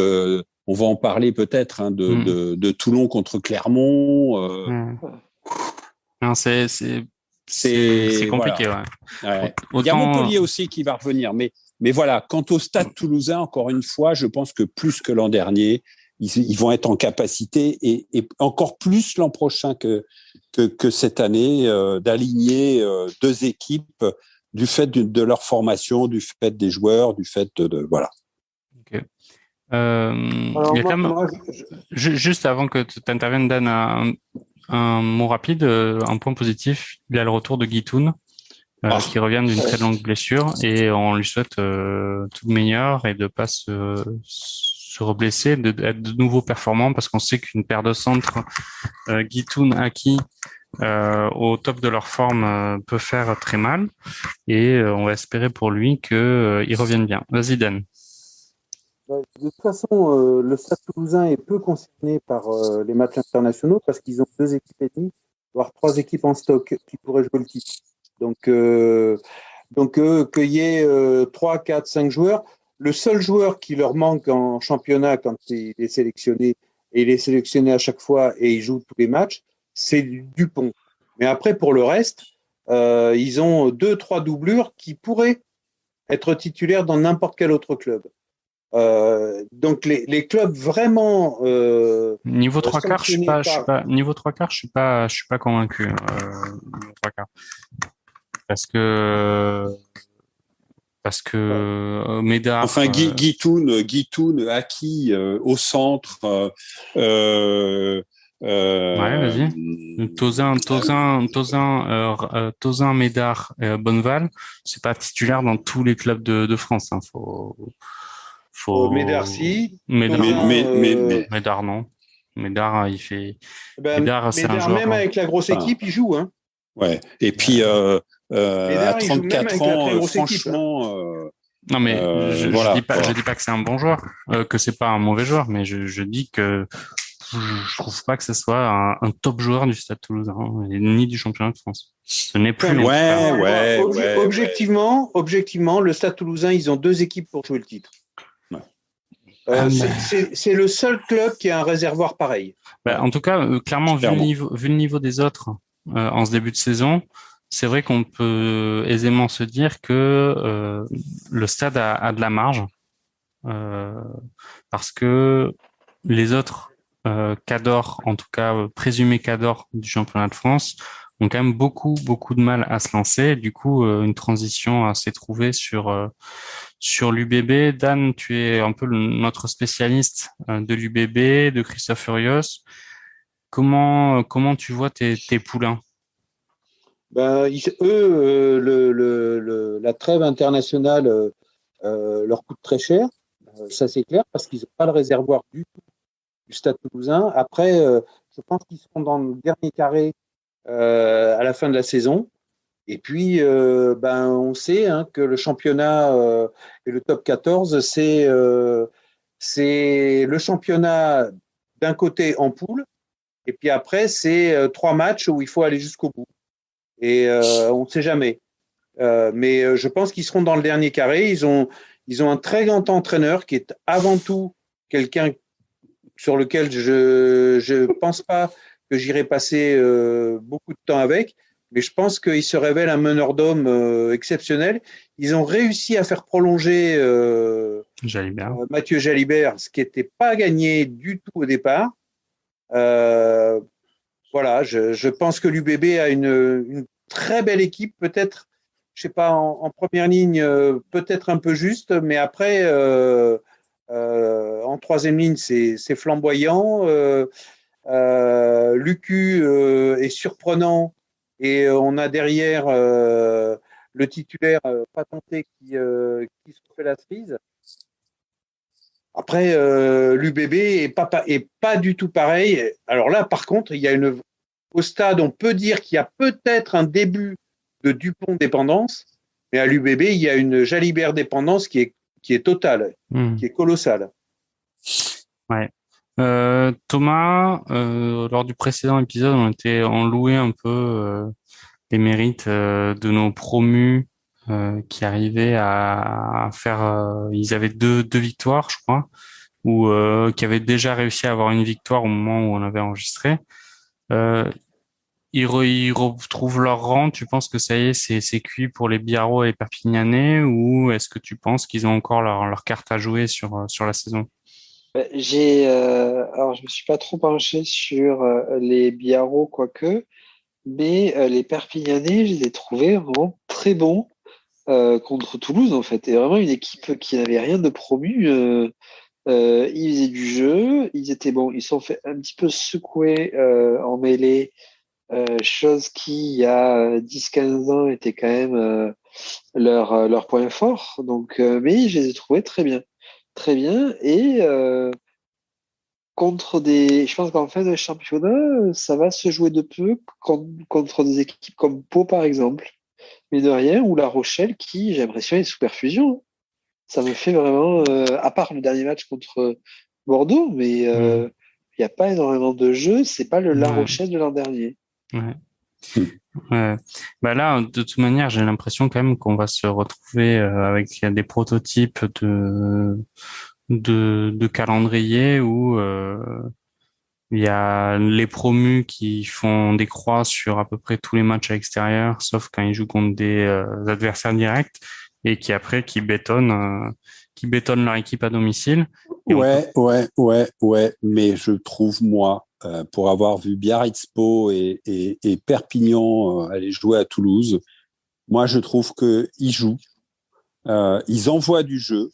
[SPEAKER 4] on va en parler peut-être, hein, de Toulon contre Clermont.
[SPEAKER 1] Non, c'est compliqué,
[SPEAKER 4] voilà.
[SPEAKER 1] ouais.
[SPEAKER 4] Il y a Montpellier aussi qui va revenir, mais voilà. Quant au Stade Toulousain, encore une fois, je pense que plus que l'an dernier, ils vont être en capacité et encore plus l'an prochain que cette année d'aligner deux équipes du fait de leur formation, du fait des joueurs, du fait de voilà.
[SPEAKER 1] Okay. Alors, juste avant que tu interviennes, Dan, un mot rapide, un point positif, il y a le retour de Guitoun, qui revient d'une très longue blessure, et on lui souhaite tout le meilleur et de pas se reblesser, d'être de nouveau performant, parce qu'on sait qu'une paire de centres, Guitoun, Aki, au top de leur forme, peut faire très mal, et on va espérer pour lui qu'il revienne bien. Vas-y, Dan.
[SPEAKER 3] De toute façon, le Stade Toulousain est peu concerné par les matchs internationaux parce qu'ils ont 2 équipes et demie, voire 3 équipes en stock qui pourraient jouer le titre. Donc qu'il y ait 3, 4, 5 joueurs, le seul joueur qui leur manque en championnat quand il est sélectionné, et il est sélectionné à chaque fois et il joue tous les matchs, c'est Dupont. Mais après, pour le reste, ils ont 2, 3 doublures qui pourraient être titulaires dans n'importe quel autre club. Donc les clubs vraiment
[SPEAKER 1] niveau 3/4, niveau 3/4, je suis pas convaincu. Niveau 3/4. Parce que Médard.
[SPEAKER 4] Enfin, Guitoun, Aki au centre.
[SPEAKER 1] Ouais, vas-y. Tozin, Médard, Bonneval, c'est pas titulaire dans tous les clubs de France. Hein.
[SPEAKER 3] Médard, si.
[SPEAKER 1] Médard, non. Médard, il fait.
[SPEAKER 3] Médard, c'est un joueur. Même avec la grosse équipe, il joue. Hein.
[SPEAKER 4] Ouais. Et puis, à 34 ans, franchement.
[SPEAKER 1] Non, mais je dis pas que c'est un bon joueur, que c'est pas un mauvais joueur, mais je dis que je trouve pas que ce soit un top joueur du Stade Toulousain, ni du championnat de France. Ce n'est plus.
[SPEAKER 3] Objectivement, le Stade Toulousain, ils ont 2 équipes pour jouer le titre. C'est le seul club qui a un réservoir pareil.
[SPEAKER 1] En tout cas, clairement, vu le niveau des autres en ce début de saison, c'est vrai qu'on peut aisément se dire que le Stade a de la marge parce que les autres cadors, en tout cas présumés cadors du championnat de France, ont quand même beaucoup de mal à se lancer. Du coup, une transition s'est trouvée sur l'UBB. Dan, tu es un peu notre spécialiste de l'UBB, de Christophe Furios. Comment tu vois tes poulains?
[SPEAKER 3] La trêve internationale leur coûte très cher. Ça, c'est clair, parce qu'ils n'ont pas le réservoir du tout du Stade Toulousain. Après, je pense qu'ils seront dans le dernier carré à la fin de la saison. Et puis, on sait que le championnat et le top 14, c'est le championnat d'un côté en poule, et puis après, c'est 3 matchs où il faut aller jusqu'au bout. Et on ne sait jamais. Mais je pense qu'ils seront dans le dernier carré. Ils ont un très grand entraîneur qui est avant tout quelqu'un sur lequel je pense pas que j'irai passer beaucoup de temps avec, mais je pense qu'il se révèle un meneur d'hommes exceptionnel. Ils ont réussi à faire prolonger Mathieu Jalibert, ce qui n'était pas gagné du tout au départ. Voilà, je pense que l'UBB a une très belle équipe, peut-être, je sais pas, en première ligne, peut-être un peu juste, mais après, en troisième ligne, c'est flamboyant. Lucu est surprenant, et on a derrière le titulaire patenté qui se fait la cerise. Après, l'UBB est pas du tout pareil. Alors là, par contre, au Stade, on peut dire qu'il y a peut-être un début de Dupont dépendance, mais à l'UBB, il y a une Jalibert dépendance qui est totale, qui est colossale.
[SPEAKER 1] Ouais. Thomas, lors du précédent épisode, on louait un peu les mérites de nos promus qui arrivaient à faire. Ils avaient deux victoires, je crois, ou qui avaient déjà réussi à avoir une victoire au moment où on avait enregistré. Euh, ils retrouvent leur rang. Tu penses que ça y est, c'est cuit pour les Biarros et les Perpignanais, ou est-ce que tu penses qu'ils ont encore leur carte à jouer sur la saison?
[SPEAKER 2] Alors je me suis pas trop penché sur les Biarros, quoique, mais les Perpignanais, je les ai trouvés vraiment très bons contre Toulouse, en fait. Et vraiment une équipe qui n'avait rien de promu. Ils faisaient du jeu, ils étaient bons. Ils se sont fait un petit peu secouer en mêlée, chose qui, il y a 10-15 ans, était quand même leur point fort. Donc, mais je les ai trouvés très bien. Très bien. Et je pense qu'en fin de championnat, ça va se jouer de peu contre des équipes comme Pau, par exemple. Mais de rien, ou La Rochelle, qui, j'ai l'impression, est sous perfusion. Ça me fait vraiment, à part le dernier match contre Bordeaux, mais
[SPEAKER 1] Hmm.
[SPEAKER 2] il n'y a pas énormément de jeux. C'est pas le La
[SPEAKER 1] Ouais,
[SPEAKER 2] Rochelle de l'an dernier.
[SPEAKER 1] ouais. Ouais. Bah là, de toute manière, j'ai l'impression quand même qu'on va se retrouver avec des prototypes de calendrier où il y a les promus qui font des croix sur à peu près tous les matchs à l'extérieur, sauf quand ils jouent contre des adversaires directs et qui bétonnent leur équipe à domicile. Et on peut.
[SPEAKER 4] Ouais, mais je trouve, moi, pour avoir vu Biarritz-Pau et Perpignan aller jouer à Toulouse, moi, je trouve qu'ils jouent, ils envoient du jeu.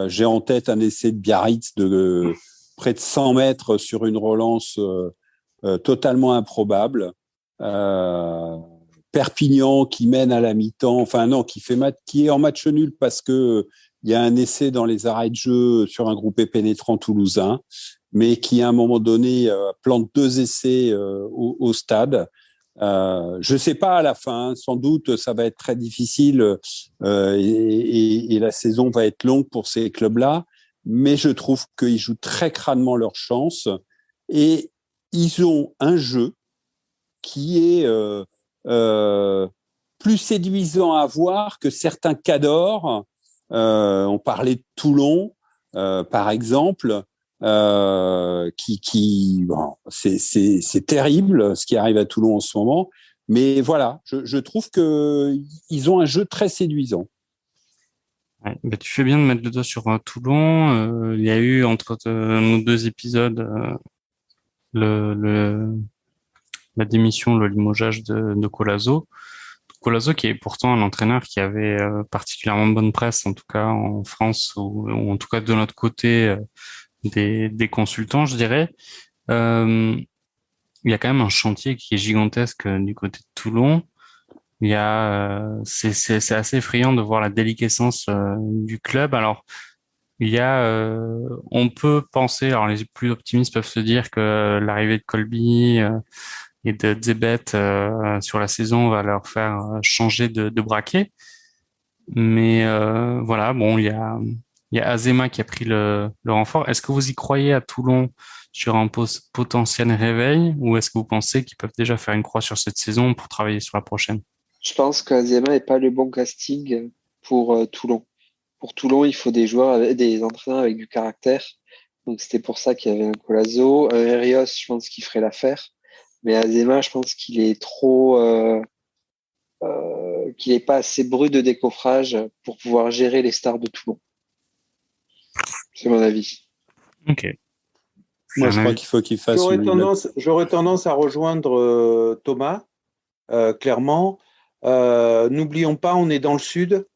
[SPEAKER 4] J'ai en tête un essai de Biarritz de près de 100 mètres sur une relance totalement improbable. Euh, Perpignan qui mène à la mi-temps, enfin non, qui est en match nul parce que il y a un essai dans les arrêts de jeu sur un groupé pénétrant toulousain, mais qui à un moment donné plante deux essais au stade. Je sais pas à la fin, sans doute ça va être très difficile et la saison va être longue pour ces clubs-là, mais je trouve qu'ils jouent très crânement leur chance et ils ont un jeu qui est plus séduisant à voir que certains cadors. On parlait de Toulon, par exemple, bon, c'est terrible ce qui arrive à Toulon en ce moment. Mais voilà, je trouve que ils ont un jeu très séduisant.
[SPEAKER 1] Ouais, bah, tu fais bien de mettre le doigt sur Toulon. Il y a eu entre nos deux épisodes le la démission, le limogeage de Colazo. Colazo qui est pourtant un entraîneur qui avait particulièrement bonne presse, en tout cas en France, ou en tout cas de notre côté des consultants, je dirais. Euh, il y a quand même un chantier qui est gigantesque du côté de Toulon. Il y a, c'est assez effrayant de voir la déliquescence du club. Alors, on peut penser, alors les plus optimistes peuvent se dire que l'arrivée de Colby et de Zebet sur la saison va leur faire changer de braquet. Mais voilà, bon, il y a Azema qui a pris le renfort. Est-ce que vous y croyez à Toulon sur un potentiel réveil ou est-ce que vous pensez qu'ils peuvent déjà faire une croix sur cette saison pour travailler sur la prochaine?
[SPEAKER 2] Je pense qu'Azema n'est pas le bon casting pour Toulon. Pour Toulon, il faut des entraîneurs avec du caractère. Donc c'était pour ça qu'il y avait un Colazo. Un Herios, je pense qu'il ferait l'affaire. Mais Azema, je pense qu'il est pas assez brut de décoffrage pour pouvoir gérer les stars de Toulon. C'est mon avis.
[SPEAKER 1] Ok, c'est
[SPEAKER 4] Moi,
[SPEAKER 1] un
[SPEAKER 4] je crois
[SPEAKER 1] avis.
[SPEAKER 4] qu'il faut qu'il fasse
[SPEAKER 3] J'aurais tendance à rejoindre Thomas, clairement. N'oublions pas, on est dans le sud.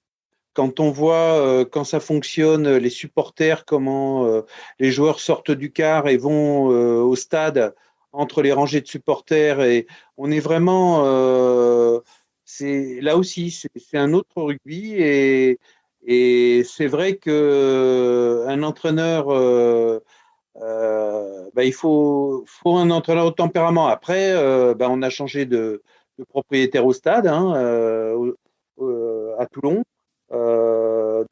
[SPEAKER 3] Quand on voit quand ça fonctionne, les supporters, comment les joueurs sortent du car et vont au stade entre les rangées de supporters, et on est vraiment, c'est là aussi, c'est un autre rugby et c'est vrai que un entraîneur, il faut un entraîneur au tempérament. Après, on a changé de propriétaire au stade hein, à Toulon.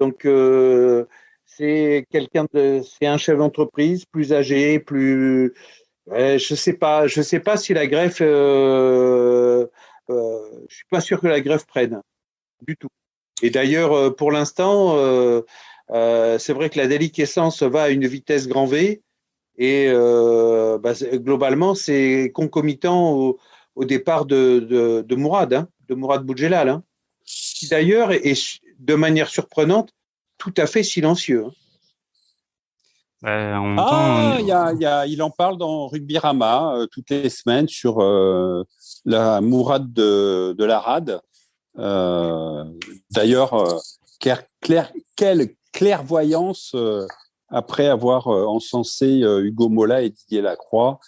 [SPEAKER 3] Donc, c'est un chef d'entreprise plus âgé, plus. Je sais pas si la greffe. Je suis pas sûr que la greffe prenne du tout. Et d'ailleurs, pour l'instant, c'est vrai que la déliquescence va à une vitesse grand V et globalement, c'est concomitant au départ de Mourad, de Mourad Boudjelal, qui d'ailleurs est de manière surprenante tout à fait silencieux.
[SPEAKER 1] En même temps,
[SPEAKER 4] il en parle dans Rugby Rama toutes les semaines sur la Mourad de la Rade. D'ailleurs, quelle clairvoyance après avoir encensé Hugo Mola et Didier Lacroix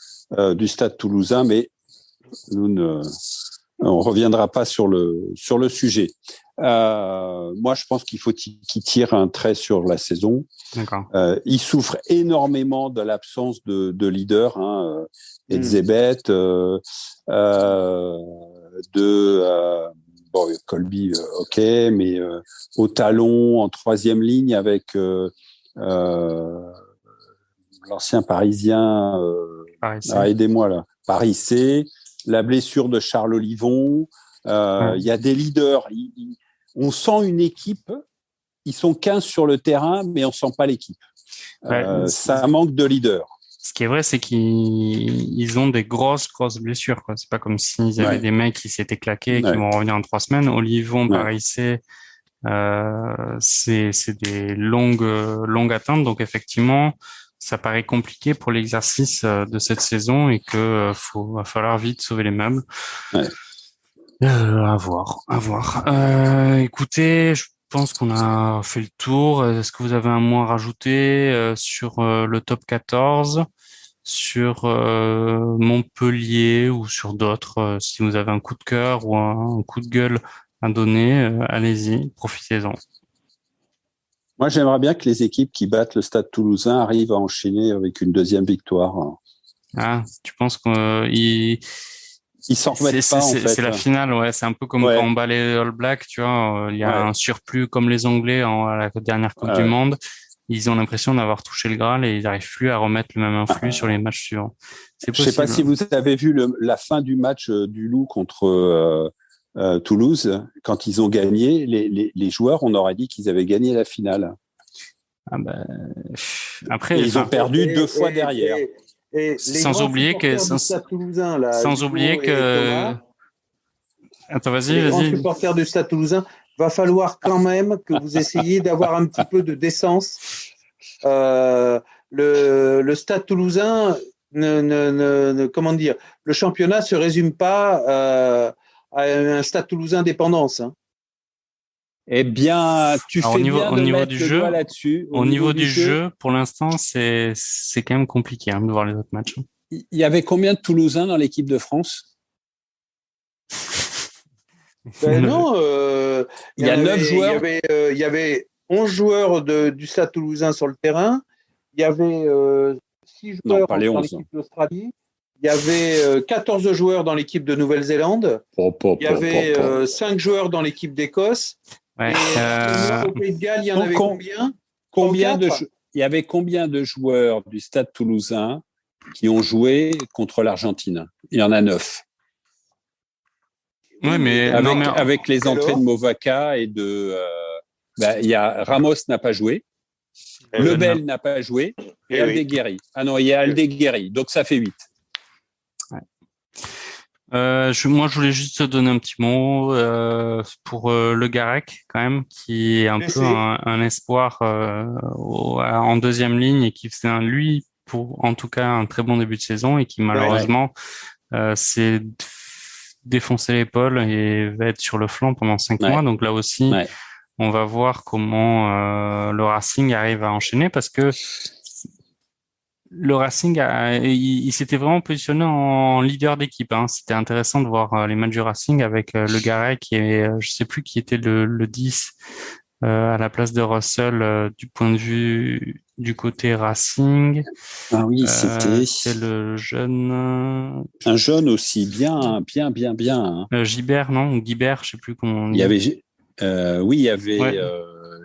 [SPEAKER 4] du Stade Toulousain, mais on reviendra pas sur le sujet. Moi, je pense qu'il faut qu'il tire un trait sur la saison.
[SPEAKER 1] D'accord.
[SPEAKER 4] Il souffre énormément de l'absence de leader, Edzebet, Colby, ok, mais au talon, en troisième ligne avec l'ancien Parisien, aidez-moi là, Paris C, la blessure de Charles Olivon, il y a des leaders, on sent une équipe, ils sont 15 sur le terrain, mais on sent pas l'équipe. Ça manque de leaders.
[SPEAKER 1] Ce qui est vrai, c'est qu'ils ont des grosses blessures, quoi. C'est pas comme s'ils avaient des mecs qui s'étaient claqués et qui vont revenir en 3 semaines. Olivon, Paris C, c'est des longues attentes. Donc, effectivement, ça paraît compliqué pour l'exercice de cette saison et que va falloir vite sauver les meubles. À voir. Écoutez, je pense qu'on a fait le tour. Est-ce que vous avez un mot à rajouter sur le top 14, sur Montpellier ou sur d'autres? Si vous avez un coup de cœur ou un coup de gueule à donner, allez-y, profitez-en.
[SPEAKER 4] Moi, j'aimerais bien que les équipes qui battent le Stade Toulousain arrivent à enchaîner avec une deuxième victoire.
[SPEAKER 1] Ah, tu penses qu'ils
[SPEAKER 4] s'en remettent pas, en fait.
[SPEAKER 1] C'est la finale, ouais. C'est un peu comme quand on bat les All Blacks, tu vois. Il y a un surplus comme les Anglais à la dernière Coupe du Monde. Ils ont l'impression d'avoir touché le Graal et ils n'arrivent plus à remettre le même influx sur les matchs suivants. C'est possible.
[SPEAKER 4] Je sais pas si vous avez vu la fin du match du Loup contre Toulouse. Quand ils ont gagné, les joueurs, on aurait dit qu'ils avaient gagné la finale.
[SPEAKER 1] Après,
[SPEAKER 4] ils ont perdu 2 fois derrière.
[SPEAKER 1] Sans oublier que Attends, vas-y.
[SPEAKER 3] Les grands supporters du Stade Toulousain, va falloir quand même que vous essayiez d'avoir un petit peu de décence. Le Stade Toulousain, comment dire, le championnat se résume pas à un Stade Toulousain dépendance.
[SPEAKER 4] Eh bien, tu fais bien de mettre le doigt là-dessus.
[SPEAKER 1] Au niveau du jeu, pour l'instant, c'est quand même compliqué de voir les autres matchs.
[SPEAKER 4] Il y avait combien de Toulousains dans l'équipe de France?
[SPEAKER 3] Non,
[SPEAKER 4] il y a 9 joueurs.
[SPEAKER 3] Il y avait 11 joueurs du Stade Toulousain sur le terrain. Il y avait 6 joueurs dans l'équipe d'Australie. Il y avait 14 joueurs dans l'équipe de Nouvelle-Zélande. Il y avait 5 joueurs dans l'équipe d'Écosse.
[SPEAKER 1] Ouais,
[SPEAKER 3] au Pays de Galles, il y en avait combien?
[SPEAKER 4] Il y avait combien de joueurs du Stade Toulousain qui ont joué contre l'Argentine? Il y en a 9.
[SPEAKER 1] Ouais, mais
[SPEAKER 4] avec les entrées de Movaca et de il y a Ramos n'a pas joué, Lebel n'a pas joué et Aldeguerri. Ah non, il y a Aldeguerri, donc ça fait 8.
[SPEAKER 1] Moi, je voulais juste te donner un petit mot pour Le Garec, quand même, qui est un peu un espoir en deuxième ligne et qui faisait lui, pour en tout cas un très bon début de saison et qui malheureusement s'est défoncé l'épaule et va être sur le flanc pendant 5 mois. Donc là aussi, on va voir comment le Racing arrive à enchaîner parce que le Racing, il s'était vraiment positionné en leader d'équipe. C'était intéressant de voir les matchs du Racing avec Le Garec et je sais plus qui était le 10 à la place de Russell du point de vue du côté Racing.
[SPEAKER 4] Ah oui,
[SPEAKER 1] c'est le jeune.
[SPEAKER 4] Un jeune aussi, bien.
[SPEAKER 1] Gibert, non? Ou Guibert, je sais plus comment on dit.
[SPEAKER 4] Il y avait, il y avait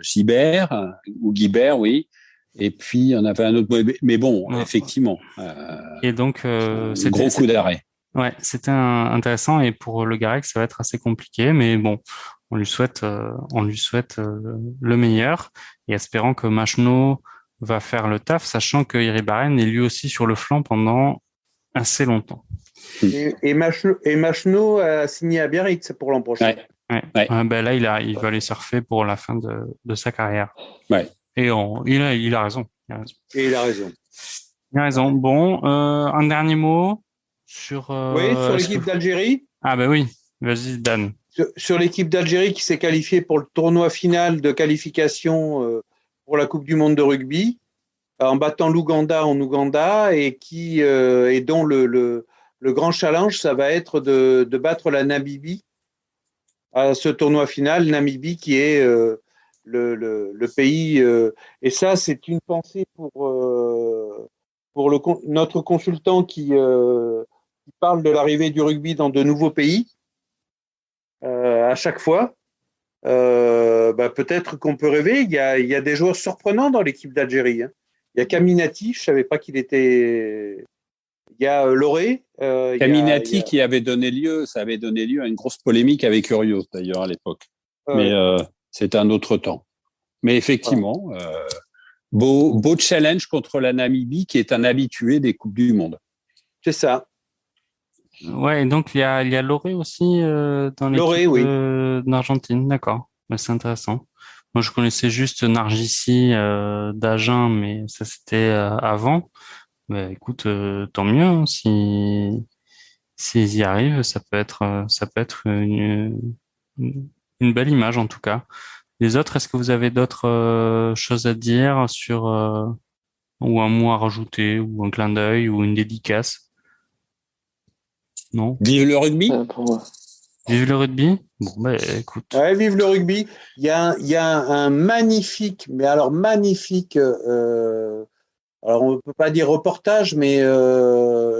[SPEAKER 4] Gibert ou Guibert, oui. Et puis, on avait un autre, mais bon, effectivement.
[SPEAKER 1] Et donc,
[SPEAKER 4] gros coup d'arrêt.
[SPEAKER 1] Ouais, c'était intéressant et pour Le Garec, ça va être assez compliqué, mais bon, on lui souhaite le meilleur et espérant que Machno va faire le taf, sachant que Iribarren est lui aussi sur le flanc pendant assez longtemps.
[SPEAKER 3] Et Machno a signé à Biarritz pour l'an prochain.
[SPEAKER 4] Ouais.
[SPEAKER 1] Ouais. Ben là, il va aller surfer pour la fin de sa carrière.
[SPEAKER 4] Ouais.
[SPEAKER 1] Et il a raison.
[SPEAKER 3] Et il a raison.
[SPEAKER 1] Il a raison. Bon, un dernier mot sur.
[SPEAKER 3] Oui, sur l'équipe d'Algérie.
[SPEAKER 1] Ah ben oui, vas-y Dan.
[SPEAKER 3] Sur l'équipe d'Algérie qui s'est qualifiée pour le tournoi final de qualification pour la Coupe du Monde de rugby, en battant l'Ouganda en Ouganda et dont le grand challenge, ça va être de battre la Namibie à ce tournoi final. Namibie qui est le pays. Et ça, c'est une pensée pour notre consultant qui parle de l'arrivée du rugby dans de nouveaux pays. À chaque fois, peut-être qu'on peut rêver. Il y a des joueurs surprenants dans l'équipe d'Algérie. Hein. Il y a Kaminati, je ne savais pas qu'il était. Il y a Loré.
[SPEAKER 4] Kaminati qui avait donné lieu à une grosse polémique avec Urios d'ailleurs à l'époque. Mais c'est un autre temps. Mais effectivement, beau challenge contre la Namibie qui est un habitué des Coupes du Monde.
[SPEAKER 3] C'est ça.
[SPEAKER 1] Ouais, et donc il y a Loré aussi dans l'équipe d'Argentine, d'accord. Ben, c'est intéressant. Moi, je connaissais juste Nargissi d'Agen, mais ça c'était avant. Ben, écoute, tant mieux hein, s'ils y arrivent, ça peut être une belle image en tout cas. Les autres, est-ce que vous avez d'autres choses à dire sur ou un mot à rajouter ou un clin d'œil ou une dédicace? Non.
[SPEAKER 4] Vive le rugby.
[SPEAKER 1] Vive le rugby. Bon, ben, écoute.
[SPEAKER 3] Ouais, vive le rugby. Il y a un magnifique, mais alors magnifique. Alors on ne peut pas dire reportage, mais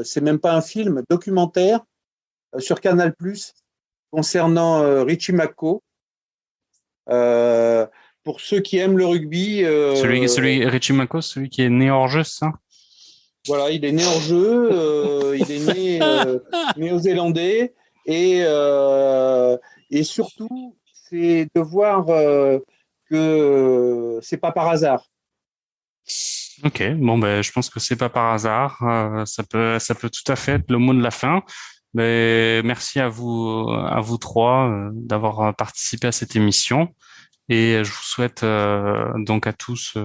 [SPEAKER 3] c'est même pas un film, documentaire sur Canal+ concernant Richie McCaw. Pour ceux qui aiment le rugby.
[SPEAKER 1] Celui Richie McCaw, celui qui est né hors jeu, ça.
[SPEAKER 3] Voilà, il est né hors jeu, il est né néo-zélandais et surtout c'est de voir que c'est pas par hasard.
[SPEAKER 1] Ok, bon ben je pense que c'est pas par hasard, ça peut tout à fait être le mot de la fin. Mais merci à vous trois d'avoir participé à cette émission et je vous souhaite donc à tous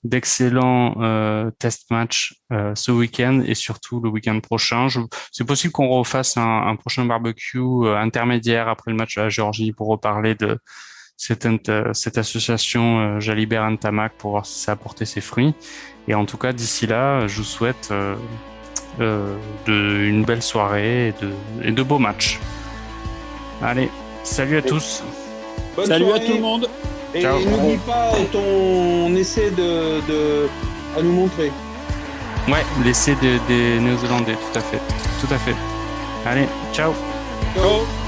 [SPEAKER 1] d'excellents test match ce week-end et surtout le week-end prochain. C'est possible qu'on refasse un prochain barbecue intermédiaire après le match à la Géorgie pour reparler de cette association Jalibert Ntamak pour voir si ça a porté ses fruits. Et en tout cas, d'ici là, je vous souhaite une belle soirée et de beaux matchs. Allez, salut à tous.
[SPEAKER 4] Salut à tout le monde.
[SPEAKER 3] Et n'oublie pas ton essai à nous montrer.
[SPEAKER 1] Ouais, l'essai des Néo-Zélandais, tout à fait. Allez, ciao.
[SPEAKER 3] Ciao.